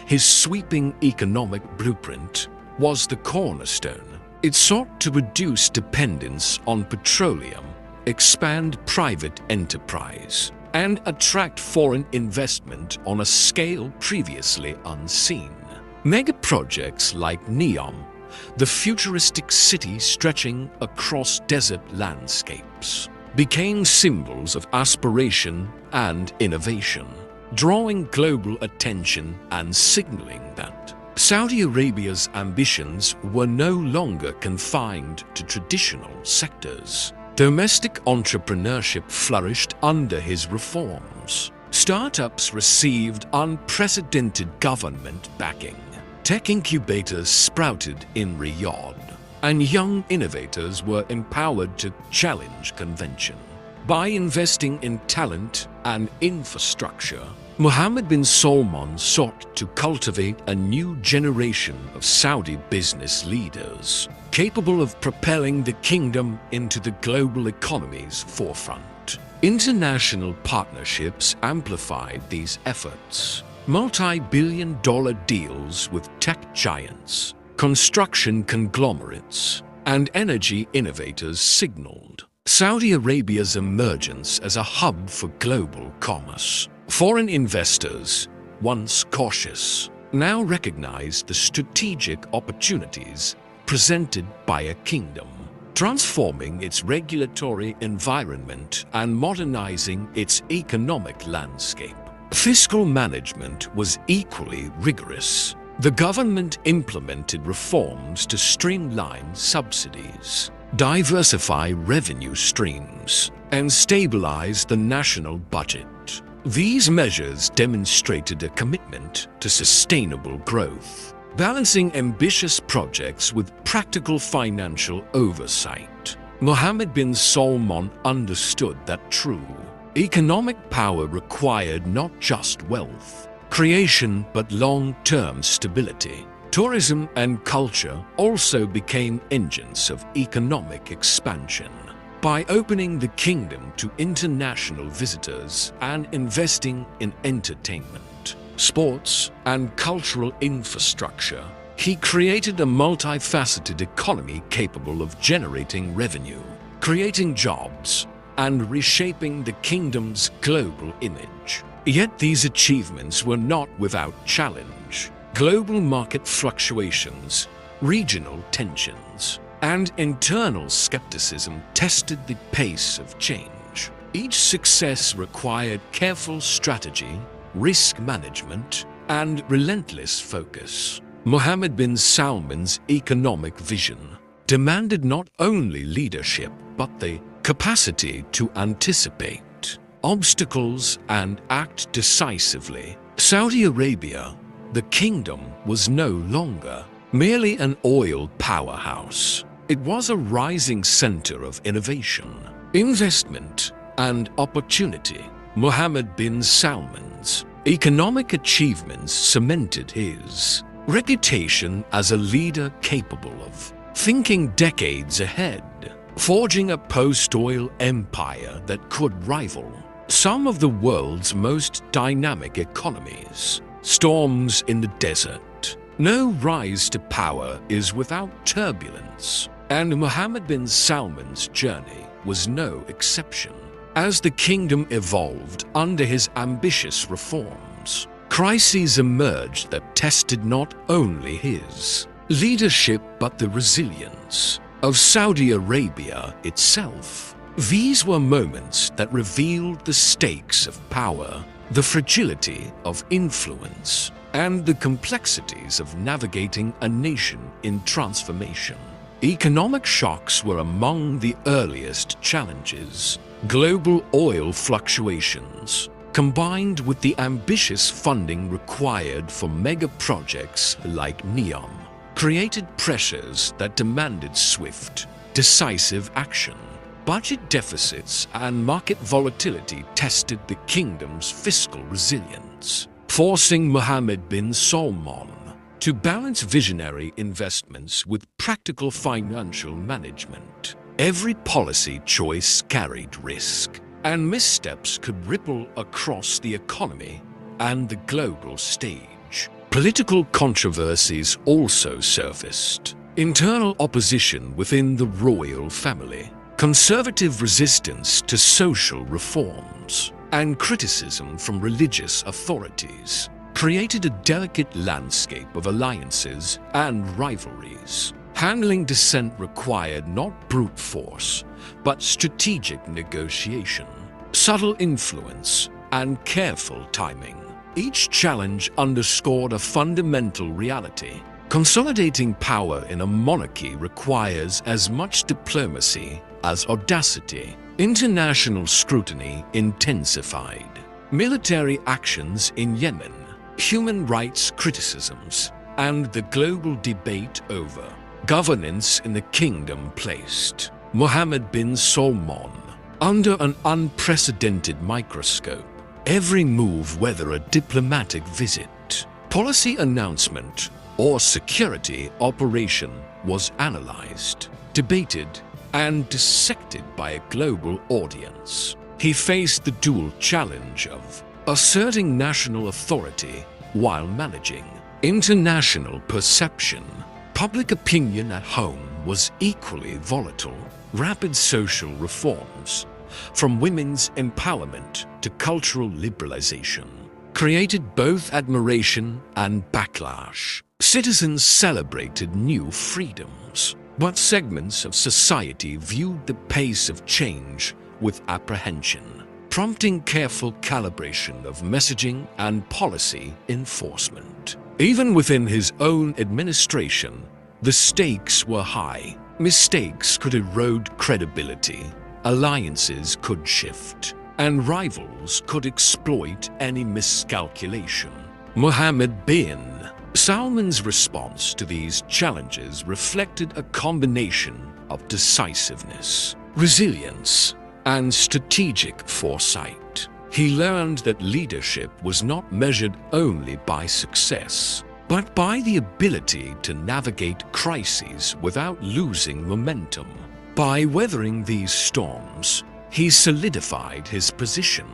his sweeping economic blueprint, was the cornerstone. It sought to reduce dependence on petroleum, expand private enterprise, and attract foreign investment on a scale previously unseen. Mega projects like NEOM, the futuristic city stretching across desert landscapes, became symbols of aspiration and innovation, drawing global attention and signaling that Saudi Arabia's ambitions were no longer confined to traditional sectors. Domestic entrepreneurship flourished under his reforms. Startups received unprecedented government backing. Tech incubators sprouted in Riyadh, and young innovators were empowered to challenge convention. By investing in talent and infrastructure, Mohammed bin Salman sought to cultivate a new generation of Saudi business leaders capable of propelling the kingdom into the global economy's forefront. International partnerships amplified these efforts. Multi-billion-dollar deals with tech giants, construction conglomerates, and energy innovators signaled Saudi Arabia's emergence as a hub for global commerce. Foreign investors, once cautious, now recognize the strategic opportunities presented by a kingdom, transforming its regulatory environment and modernizing its economic landscape. Fiscal management was equally rigorous. The government implemented reforms to streamline subsidies, diversify revenue streams, and stabilize the national budget. These measures demonstrated a commitment to sustainable growth, balancing ambitious projects with practical financial oversight. Mohammed bin Salman understood that true economic power required not just wealth creation but long-term stability. Tourism and culture also became engines of economic expansion. By opening the kingdom to international visitors and investing in entertainment, sports, and cultural infrastructure, he created a multifaceted economy capable of generating revenue, creating jobs, and reshaping the kingdom's global image. Yet these achievements were not without challenge. Global market fluctuations, regional tensions, and internal skepticism tested the pace of change. Each success required careful strategy, risk management, and relentless focus. Mohammed bin Salman's economic vision demanded not only leadership but the capacity to anticipate obstacles and act decisively. Saudi Arabia, the kingdom, was no longer merely an oil powerhouse. It was a rising center of innovation, investment, and opportunity. Mohammed bin Salman's economic achievements cemented his reputation as a leader capable of thinking decades ahead, forging a post-oil empire that could rival some of the world's most dynamic economies. Storms in the desert. No rise to power is without turbulence, and Mohammed bin Salman's journey was no exception. As the kingdom evolved under his ambitious reforms, crises emerged that tested not only his leadership but the resilience of Saudi Arabia itself. These were moments that revealed the stakes of power, the fragility of influence, and the complexities of navigating a nation in transformation. Economic shocks were among the earliest challenges. Global oil fluctuations, combined with the ambitious funding required for mega projects like NEOM, created pressures that demanded swift, decisive action. Budget deficits and market volatility tested the kingdom's fiscal resilience, forcing Mohammed bin Salman to balance visionary investments with practical financial management. Every policy choice carried risk, and missteps could ripple across the economy and the global stage. Political controversies also surfaced. Internal opposition within the royal family, conservative resistance to social reforms, and criticism from religious authorities created a delicate landscape of alliances and rivalries. Handling dissent required not brute force, but strategic negotiation, subtle influence, and careful timing. Each challenge underscored a fundamental reality. Consolidating power in a monarchy requires as much diplomacy as audacity. International scrutiny intensified. Military actions in Yemen, human rights criticisms, and the global debate over governance in the kingdom placed Mohammed bin Salman under an unprecedented microscope. Every move, whether a diplomatic visit, policy announcement, or security operation, was analyzed, debated, and dissected by a global audience. He faced the dual challenge of asserting national authority while managing international perception. Public opinion at home was equally volatile. Rapid social reforms, from women's empowerment to cultural liberalization, created both admiration and backlash. Citizens celebrated new freedoms, but segments of society viewed the pace of change with apprehension, prompting careful calibration of messaging and policy enforcement. Even within his own administration, the stakes were high. Mistakes could erode credibility, alliances could shift, and rivals could exploit any miscalculation. Mohammed bin Salman's response to these challenges reflected a combination of decisiveness, resilience, and strategic foresight. He learned that leadership was not measured only by success, but by the ability to navigate crises without losing momentum. By weathering these storms, he solidified his position.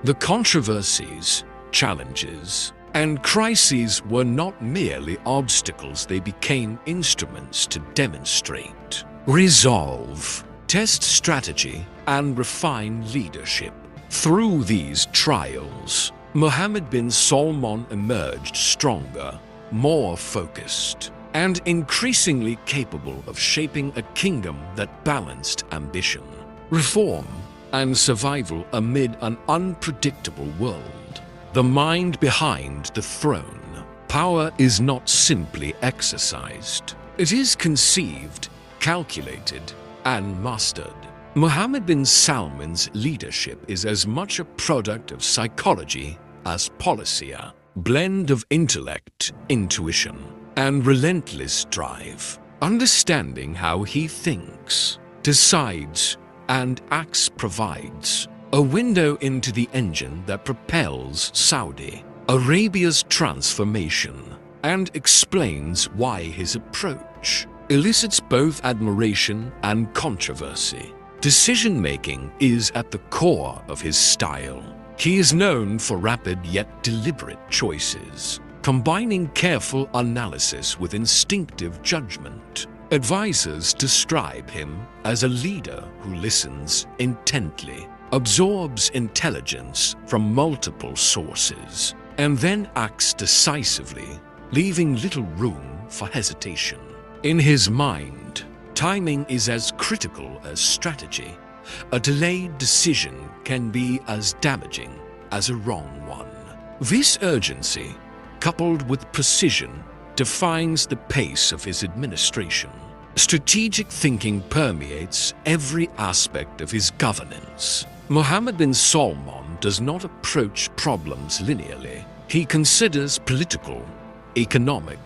The controversies, challenges, and crises were not merely obstacles, they became instruments to demonstrate resolve, test strategy, and refine leadership. Through these trials, Mohammed bin Salman emerged stronger, more focused, and increasingly capable of shaping a kingdom that balanced ambition, reform, and survival amid an unpredictable world. The mind behind the throne. Power is not simply exercised. It is conceived, calculated, and mastered. Mohammed bin Salman's leadership is as much a product of psychology as policy, a blend of intellect, intuition, and relentless drive. Understanding how he thinks, decides, and acts provides a window into the engine that propels Saudi Arabia's transformation and explains why his approach elicits both admiration and controversy. Decision-making is at the core of his style. He is known for rapid yet deliberate choices, combining careful analysis with instinctive judgment. Advisors describe him as a leader who listens intently, absorbs intelligence from multiple sources, and then acts decisively, leaving little room for hesitation. In his mind, timing is as critical as strategy. A delayed decision can be as damaging as a wrong one. This urgency, coupled with precision, defines the pace of his administration. Strategic thinking permeates every aspect of his governance. Mohammed bin Salman does not approach problems linearly. He considers political, economic,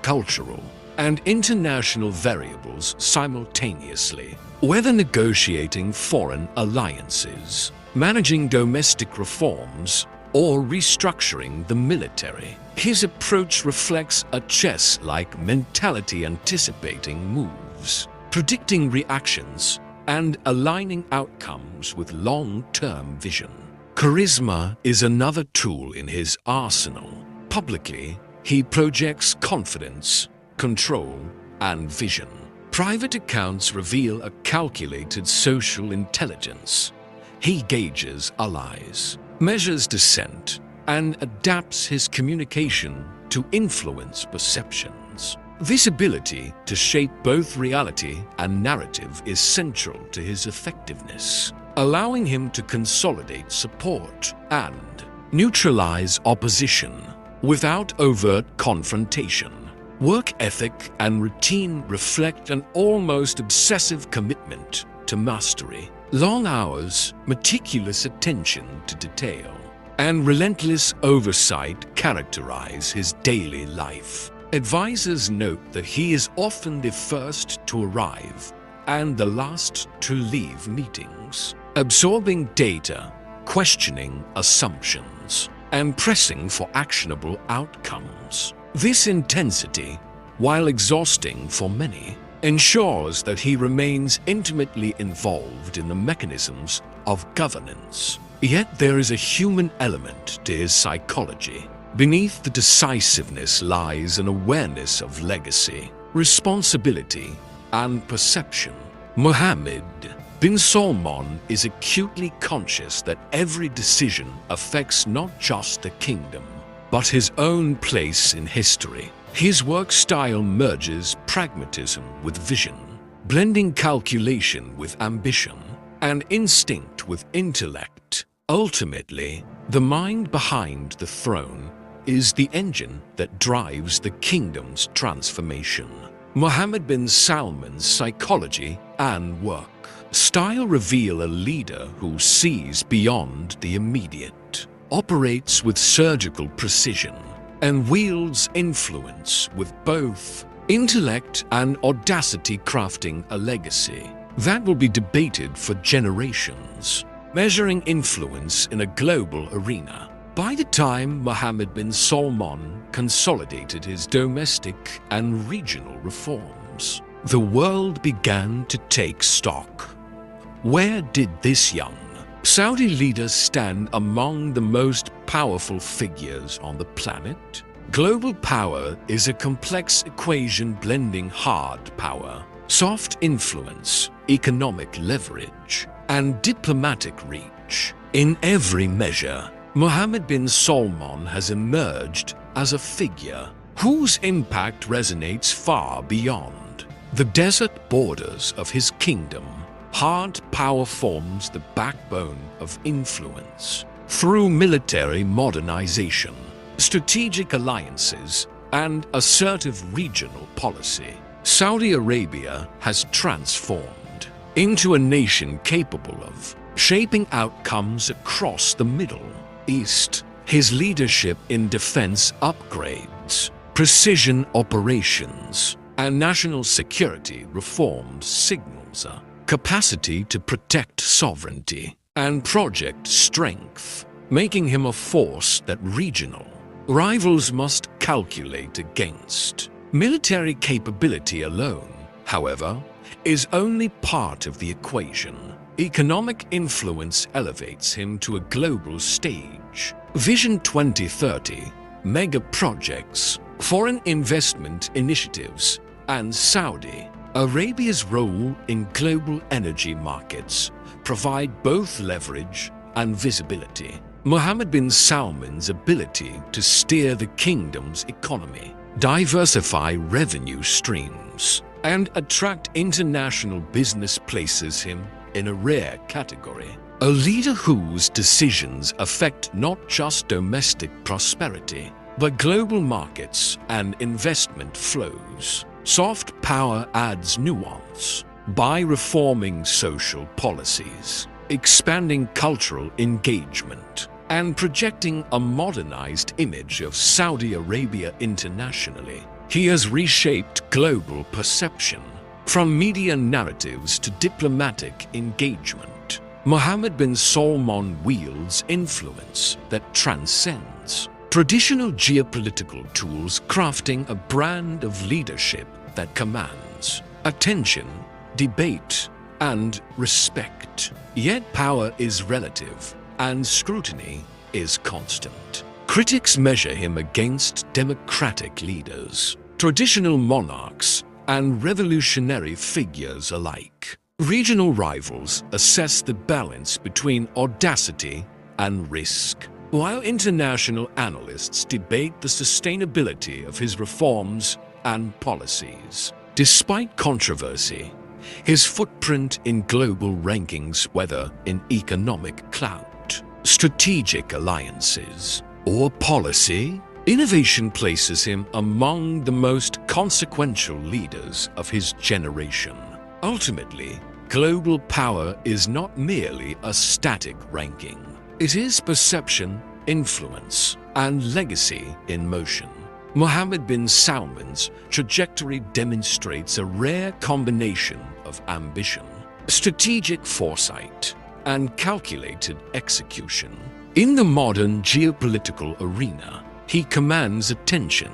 cultural, and international variables simultaneously. Whether negotiating foreign alliances, managing domestic reforms, or restructuring the military, his approach reflects a chess-like mentality, anticipating moves, predicting reactions, and aligning outcomes with long-term vision. Charisma is another tool in his arsenal. Publicly, he projects confidence, control, and vision. Private accounts reveal a calculated social intelligence. He gauges allies, measures dissent, and adapts his communication to influence perceptions. This ability to shape both reality and narrative is central to his effectiveness, allowing him to consolidate support and neutralize opposition without overt confrontation. Work ethic and routine reflect an almost obsessive commitment to mastery. Long hours, meticulous attention to detail, and relentless oversight characterize his daily life. Advisors note that he is often the first to arrive and the last to leave meetings, absorbing data, questioning assumptions, and pressing for actionable outcomes. This intensity, while exhausting for many, ensures that he remains intimately involved in the mechanisms of governance. Yet there is a human element to his psychology. Beneath the decisiveness lies an awareness of legacy, responsibility, and perception. Mohammed bin Salman is acutely conscious that every decision affects not just the kingdom, but his own place in history. His work style merges pragmatism with vision, blending calculation with ambition and instinct with intellect. Ultimately, the mind behind the throne is the engine that drives the kingdom's transformation. Mohammed bin Salman's psychology and work style reveal a leader who sees beyond the immediate, operates with surgical precision, and wields influence with both intellect and audacity, crafting a legacy that will be debated for generations, measuring influence in a global arena. By the time Mohammed bin Salman consolidated his domestic and regional reforms, the world began to take stock. Where did this young Saudi leader stand among the most powerful figures on the planet? Global power is a complex equation blending hard power, soft influence, economic leverage, and diplomatic reach. In every measure, Mohammed bin Salman has emerged as a figure whose impact resonates far beyond the desert borders of his kingdom. Hard power forms the backbone of influence. Through military modernization, strategic alliances, and assertive regional policy, Saudi Arabia has transformed into a nation capable of shaping outcomes across the Middle East. His leadership in defense upgrades, precision operations, and national security reforms signals a capacity to protect sovereignty and project strength, making him a force that regional rivals must calculate against. Military capability alone, however, is only part of the equation. Economic influence elevates him to a global stage. Vision 2030, mega projects, foreign investment initiatives, and Saudi Arabia's role in global energy markets provide both leverage and visibility. Mohammed bin Salman's ability to steer the kingdom's economy, diversify revenue streams, and attract international business places him in a rare category. A leader whose decisions affect not just domestic prosperity, but global markets and investment flows. Soft power adds nuance by reforming social policies, expanding cultural engagement, and projecting a modernized image of Saudi Arabia internationally. He has reshaped global perception, from media narratives to diplomatic engagement. Mohammed bin Salman wields influence that transcends traditional geopolitical tools, crafting a brand of leadership that commands attention, debate, and respect. Yet power is relative, and scrutiny is constant. Critics measure him against democratic leaders, traditional monarchs, and revolutionary figures alike. Regional rivals assess the balance between audacity and risk, while international analysts debate the sustainability of his reforms and policies. Despite controversy, his footprint in global rankings, whether in economic clout, strategic alliances, or policy innovation, places him among the most consequential leaders of his generation. Ultimately, global power is not merely a static ranking. It is perception, influence, and legacy in motion. Mohammed bin Salman's trajectory demonstrates a rare combination of ambition, strategic foresight, and calculated execution. In the modern geopolitical arena, he commands attention,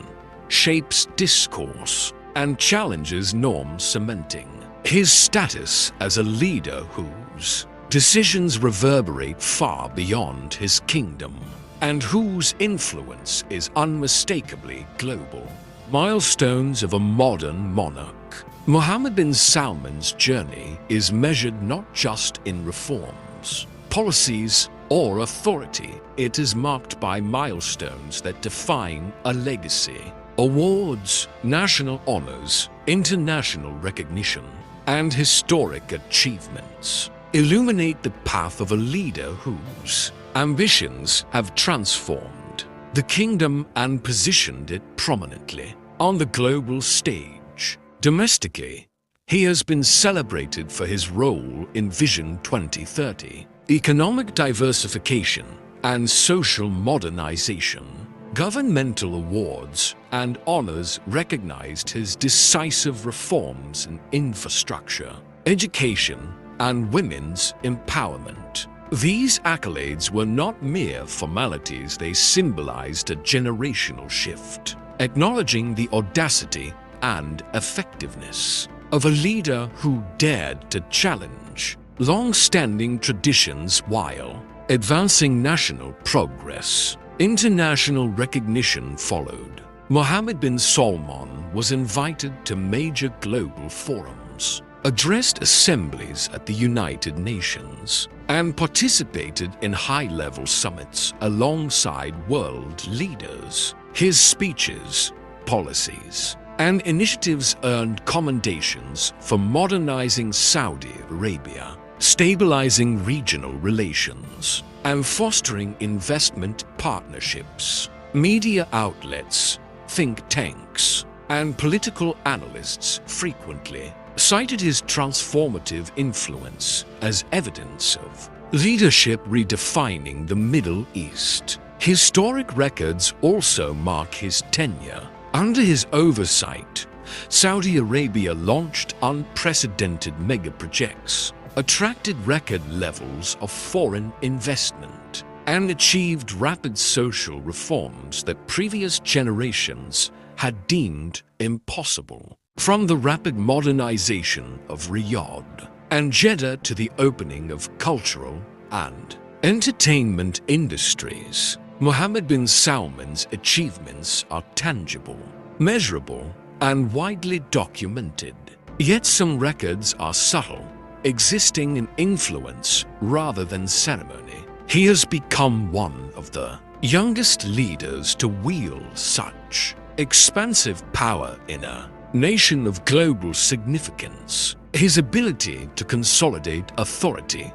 shapes discourse, and challenges norm cementing. His status as a leader whose decisions reverberate far beyond his kingdom, and whose influence is unmistakably global. Milestones of a modern monarch. Mohammed bin Salman's journey is measured not just in reforms, policies, or authority. It is marked by milestones that define a legacy. Awards, national honors, international recognition, and historic achievements illuminate the path of a leader whose ambitions have transformed the kingdom and positioned it prominently on the global stage. Domestically, he has been celebrated for his role in Vision 2030, economic diversification, and social modernization. Governmental awards and honors recognized his decisive reforms in infrastructure, education, and women's empowerment. These accolades were not mere formalities, they symbolized a generational shift, acknowledging the audacity and effectiveness of a leader who dared to challenge long-standing traditions while advancing national progress. International recognition followed. Mohammed bin Salman was invited to major global forums, addressed assemblies at the United Nations, and participated in high-level summits alongside world leaders. His speeches, policies, and initiatives earned commendations for modernizing Saudi Arabia, stabilizing regional relations, and fostering investment partnerships. Media outlets, think tanks, and political analysts frequently cited his transformative influence as evidence of leadership redefining the Middle East. Historic records also mark his tenure. Under his oversight, Saudi Arabia launched unprecedented mega-projects, attracted record levels of foreign investment, and achieved rapid social reforms that previous generations had deemed impossible. From the rapid modernization of Riyadh and Jeddah to the opening of cultural and entertainment industries, Mohammed bin Salman's achievements are tangible, measurable, and widely documented. Yet some records are subtle, existing in influence rather than ceremony. He has become one of the youngest leaders to wield such expansive power in a nation of global significance. His ability to consolidate authority,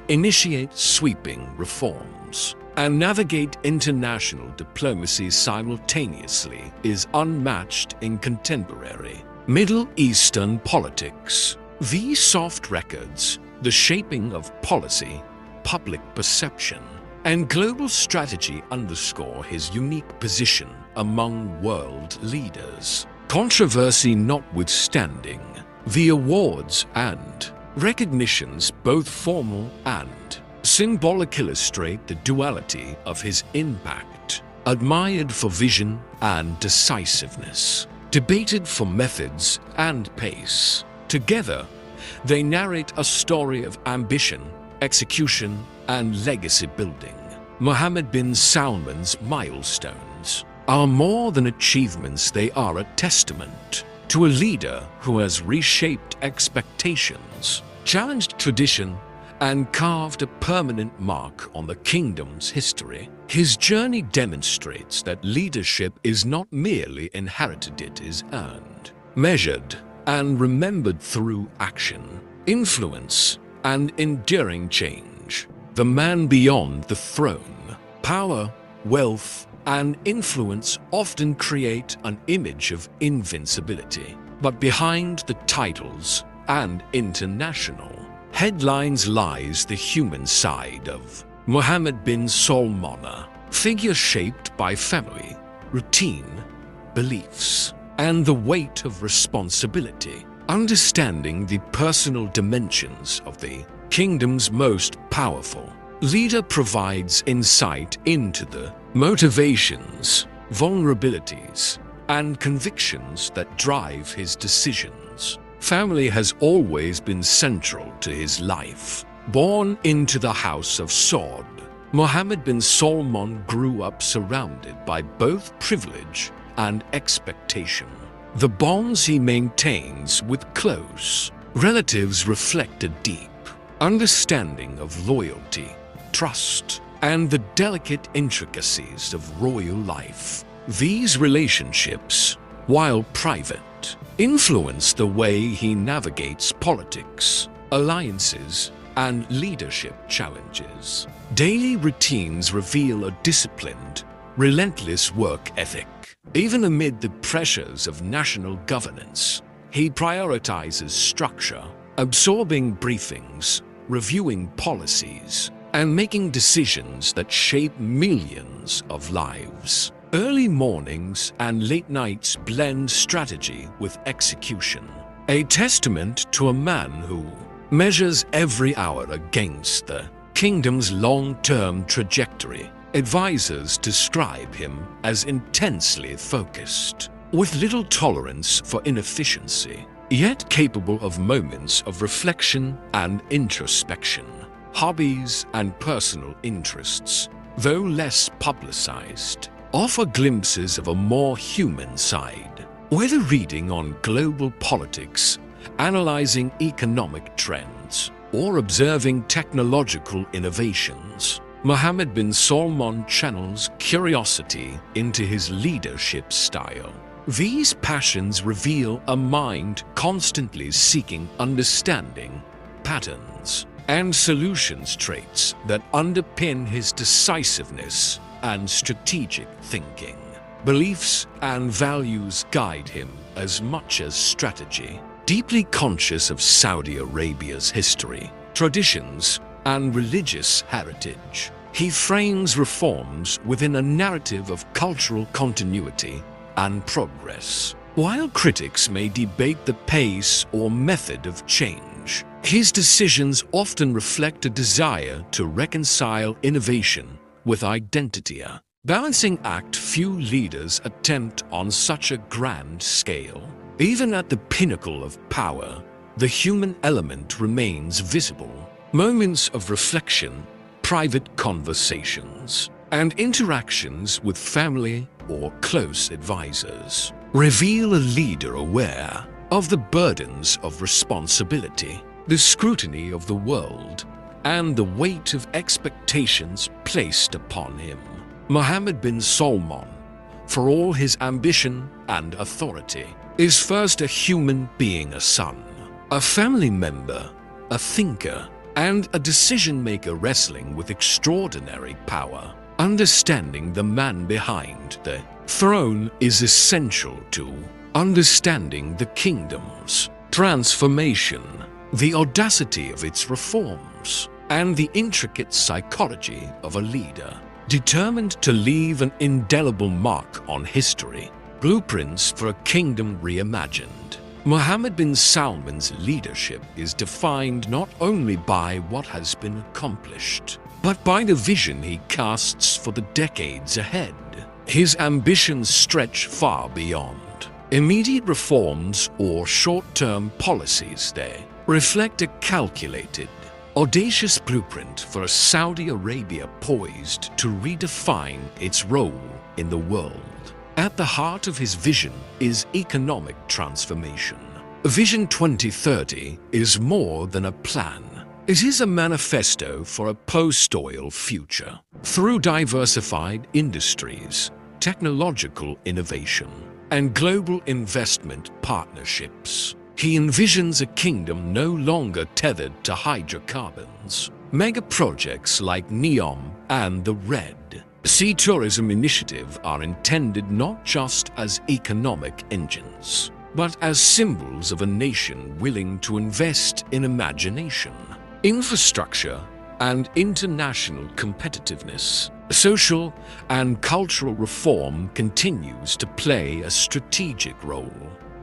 initiate sweeping reforms, and navigate international diplomacy simultaneously is unmatched in contemporary Middle Eastern politics. These soft records, the shaping of policy, public perception, and global strategy underscore his unique position among world leaders. Controversy notwithstanding, the awards and recognitions, both formal and symbolic, illustrate the duality of his impact, admired for vision and decisiveness, debated for methods and pace. Together, they narrate a story of ambition, execution, and legacy building. Mohammed bin Salman's milestones are more than achievements, they are a testament to a leader who has reshaped expectations, challenged tradition, and carved a permanent mark on the kingdom's history. His journey demonstrates that leadership is not merely inherited, it is earned, measured, and remembered through action, influence, and enduring change. The man beyond the throne, power, wealth, and influence often create an image of invincibility. But behind the titles and international headlines lies the human side of Mohammed bin Salman, a figure shaped by family, routine, beliefs, and the weight of responsibility. Understanding the personal dimensions of the kingdom's most powerful leader provides insight into the motivations, vulnerabilities, and convictions that drive his decisions. Family has always been central to his life. Born into the House of Saud, Mohammed bin Salman grew up surrounded by both privilege and expectation. The bonds he maintains with close relatives reflect a deep understanding of loyalty, trust, and the delicate intricacies of royal life. These relationships, while private, influence the way he navigates politics, alliances, and leadership challenges. Daily routines reveal a disciplined, relentless work ethic. Even amid the pressures of national governance, he prioritizes structure, absorbing briefings, reviewing policies, and making decisions that shape millions of lives. Early mornings and late nights blend strategy with execution, a testament to a man who measures every hour against the kingdom's long-term trajectory. Advisors describe him as intensely focused, with little tolerance for inefficiency, yet capable of moments of reflection and introspection. Hobbies and personal interests, though less publicized, offer glimpses of a more human side. Whether reading on global politics, analyzing economic trends, or observing technological innovations, Mohammed bin Salman channels curiosity into his leadership style. These passions reveal a mind constantly seeking understanding, patterns, and solutions traits that underpin his decisiveness and strategic thinking. Beliefs and values guide him as much as strategy. Deeply conscious of Saudi Arabia's history, traditions, and religious heritage, he frames reforms within a narrative of cultural continuity and progress. While critics may debate the pace or method of change, his decisions often reflect a desire to reconcile innovation with identity, a balancing act few leaders attempt on such a grand scale. Even at the pinnacle of power, the human element remains visible. Moments of reflection, private conversations, and interactions with family or close advisors reveal a leader aware of the burdens of responsibility, the scrutiny of the world, and the weight of expectations placed upon him. Mohammed bin Salman, for all his ambition and authority, is first a human being, a son, a family member, a thinker, and a decision-maker wrestling with extraordinary power. Understanding the man behind the throne is essential to understanding the kingdom's transformation, the audacity of its reforms, and the intricate psychology of a leader determined to leave an indelible mark on history. Blueprints for a Kingdom Reimagined. Mohammed bin Salman's leadership is defined not only by what has been accomplished, but by the vision he casts for the decades ahead. His ambitions stretch far beyond immediate reforms or short-term policies. They reflect a calculated, audacious blueprint for a Saudi Arabia poised to redefine its role in the world. At the heart of his vision is economic transformation. Vision 2030 is more than a plan. It is a manifesto for a post-oil future. Through diversified industries, technological innovation, and global investment partnerships, he envisions a kingdom no longer tethered to hydrocarbons. Mega projects like NEOM and the Red Sea Tourism Initiative are intended not just as economic engines, but as symbols of a nation willing to invest in imagination, infrastructure, and international competitiveness. Social and cultural reform continues to play a strategic role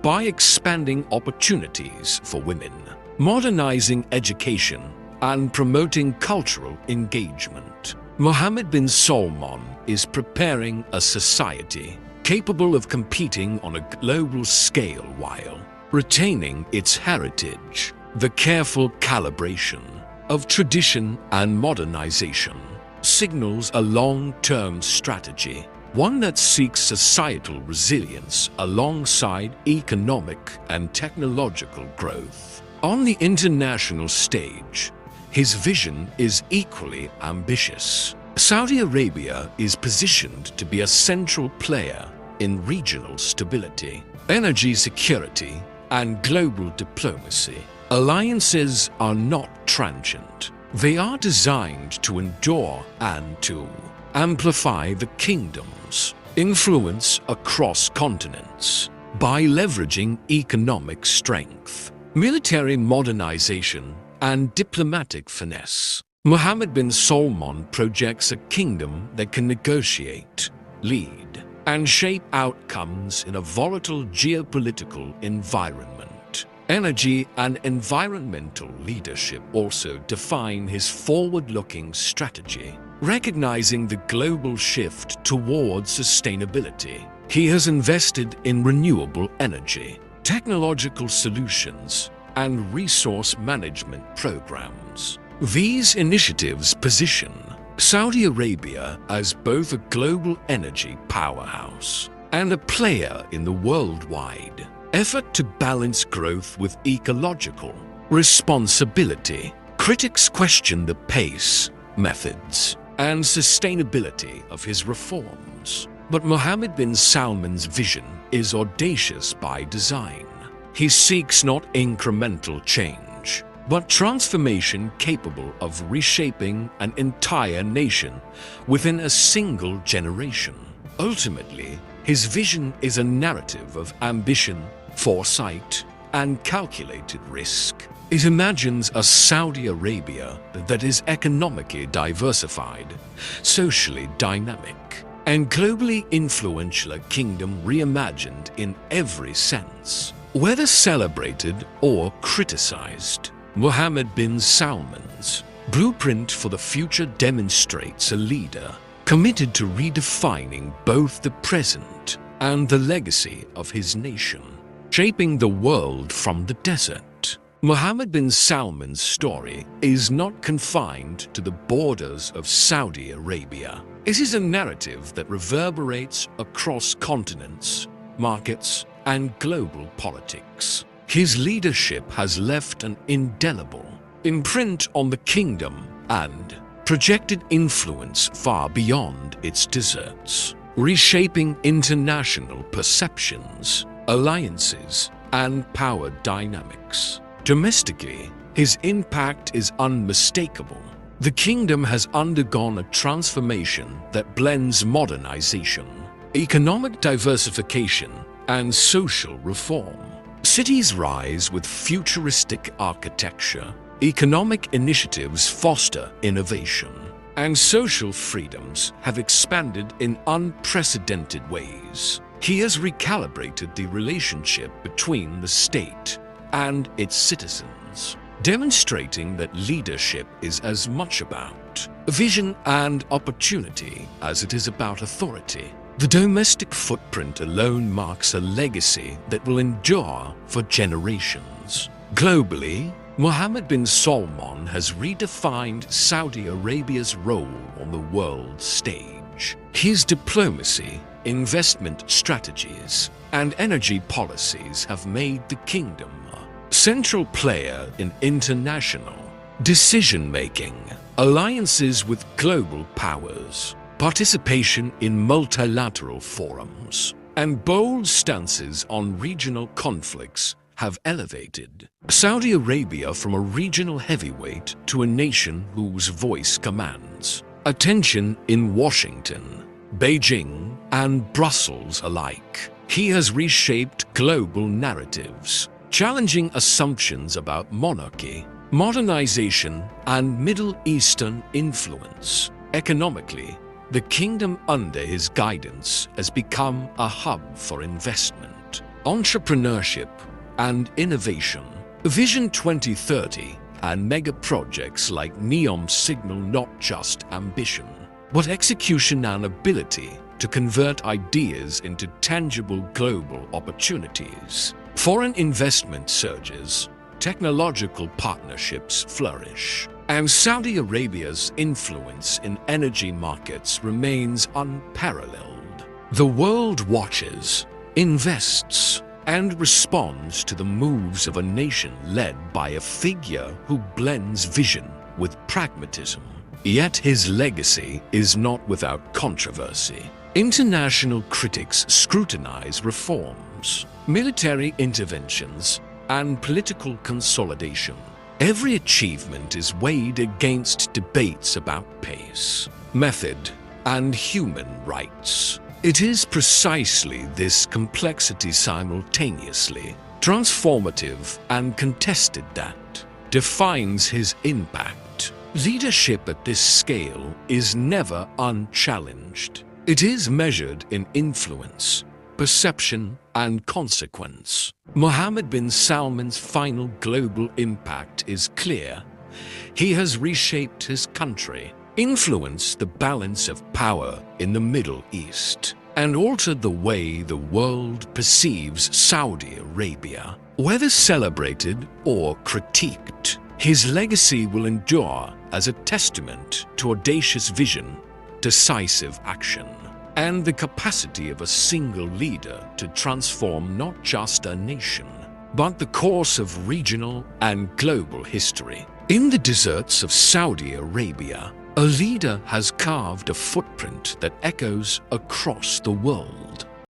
by expanding opportunities for women, modernizing education, and promoting cultural engagement. Mohammed bin Salman is preparing a society capable of competing on a global scale while retaining its heritage. The careful calibration of tradition and modernization signals a long-term strategy, one that seeks societal resilience alongside economic and technological growth. On the international stage, his vision is equally ambitious. Saudi Arabia is positioned to be a central player in regional stability, energy security, and global diplomacy. Alliances are not transient. They are designed to endure and to amplify the kingdom's influence across continents. By leveraging economic strength, military modernization, and diplomatic finesse, Mohammed bin Salman projects a kingdom that can negotiate, lead, and shape outcomes in a volatile geopolitical environment. Energy and environmental leadership also define his forward-looking strategy. Recognizing the global shift towards sustainability, he has invested in renewable energy, technological solutions, and resource management programs. These initiatives position Saudi Arabia as both a global energy powerhouse and a player in the worldwide effort to balance growth with ecological responsibility. Critics question the pace, methods, and sustainability of his reforms. But Mohammed bin Salman's vision is audacious by design. He seeks not incremental change, but transformation capable of reshaping an entire nation within a single generation. Ultimately, his vision is a narrative of ambition, foresight, and calculated risk. It imagines a Saudi Arabia that is economically diversified, socially dynamic, and globally influential, a kingdom reimagined in every sense. Whether celebrated or criticized, Mohammed bin Salman's blueprint for the future demonstrates a leader committed to redefining both the present and the legacy of his nation, shaping the world from the desert. Mohammed bin Salman's story is not confined to the borders of Saudi Arabia. It is a narrative that reverberates across continents, markets, and global politics. His leadership has left an indelible imprint on the kingdom and projected influence far beyond its deserts, reshaping international perceptions, alliances, and power dynamics. Domestically, his impact is unmistakable. The kingdom has undergone a transformation that blends modernization, economic diversification, and social reform. Cities rise with futuristic architecture, economic initiatives foster innovation, and social freedoms have expanded in unprecedented ways. He has recalibrated the relationship between the state and its citizens, demonstrating that leadership is as much about vision and opportunity as it is about authority. The domestic footprint alone marks a legacy that will endure for generations. Globally, Mohammed bin Salman has redefined Saudi Arabia's role on the world stage. His diplomacy, investment strategies, and energy policies have made the kingdom a central player in international decision-making, alliances with global powers, participation in multilateral forums, and bold stances on regional conflicts have elevated Saudi Arabia from a regional heavyweight to a nation whose voice commands attention in Washington, Beijing, and Brussels alike. He has reshaped global narratives, challenging assumptions about monarchy, modernization, and Middle Eastern influence. Economically, the kingdom under his guidance has become a hub for investment, entrepreneurship, and innovation. Vision 2030 and mega projects like NEOM signal not just ambition, but execution and ability to convert ideas into tangible global opportunities. Foreign investment surges, technological partnerships flourish, and Saudi Arabia's influence in energy markets remains unparalleled. The world watches, invests, and responds to the moves of a nation led by a figure who blends vision with pragmatism. Yet his legacy is not without controversy. International critics scrutinize reforms, military interventions, and political consolidation. Every achievement is weighed against debates about pace, method, and human rights. It is precisely this complexity, simultaneously transformative and contested, that defines his impact. Leadership at this scale is never unchallenged. It is measured in influence, perception, and consequence. Mohammed bin Salman's final global impact is clear. He has reshaped his country, influenced the balance of power in the Middle East, and altered the way the world perceives Saudi Arabia. Whether celebrated or critiqued, his legacy will endure as a testament to audacious vision, decisive action, and the capacity of a single leader to transform not just a nation, but the course of regional and global history. In the deserts of Saudi Arabia, a leader has carved a footprint that echoes across the world.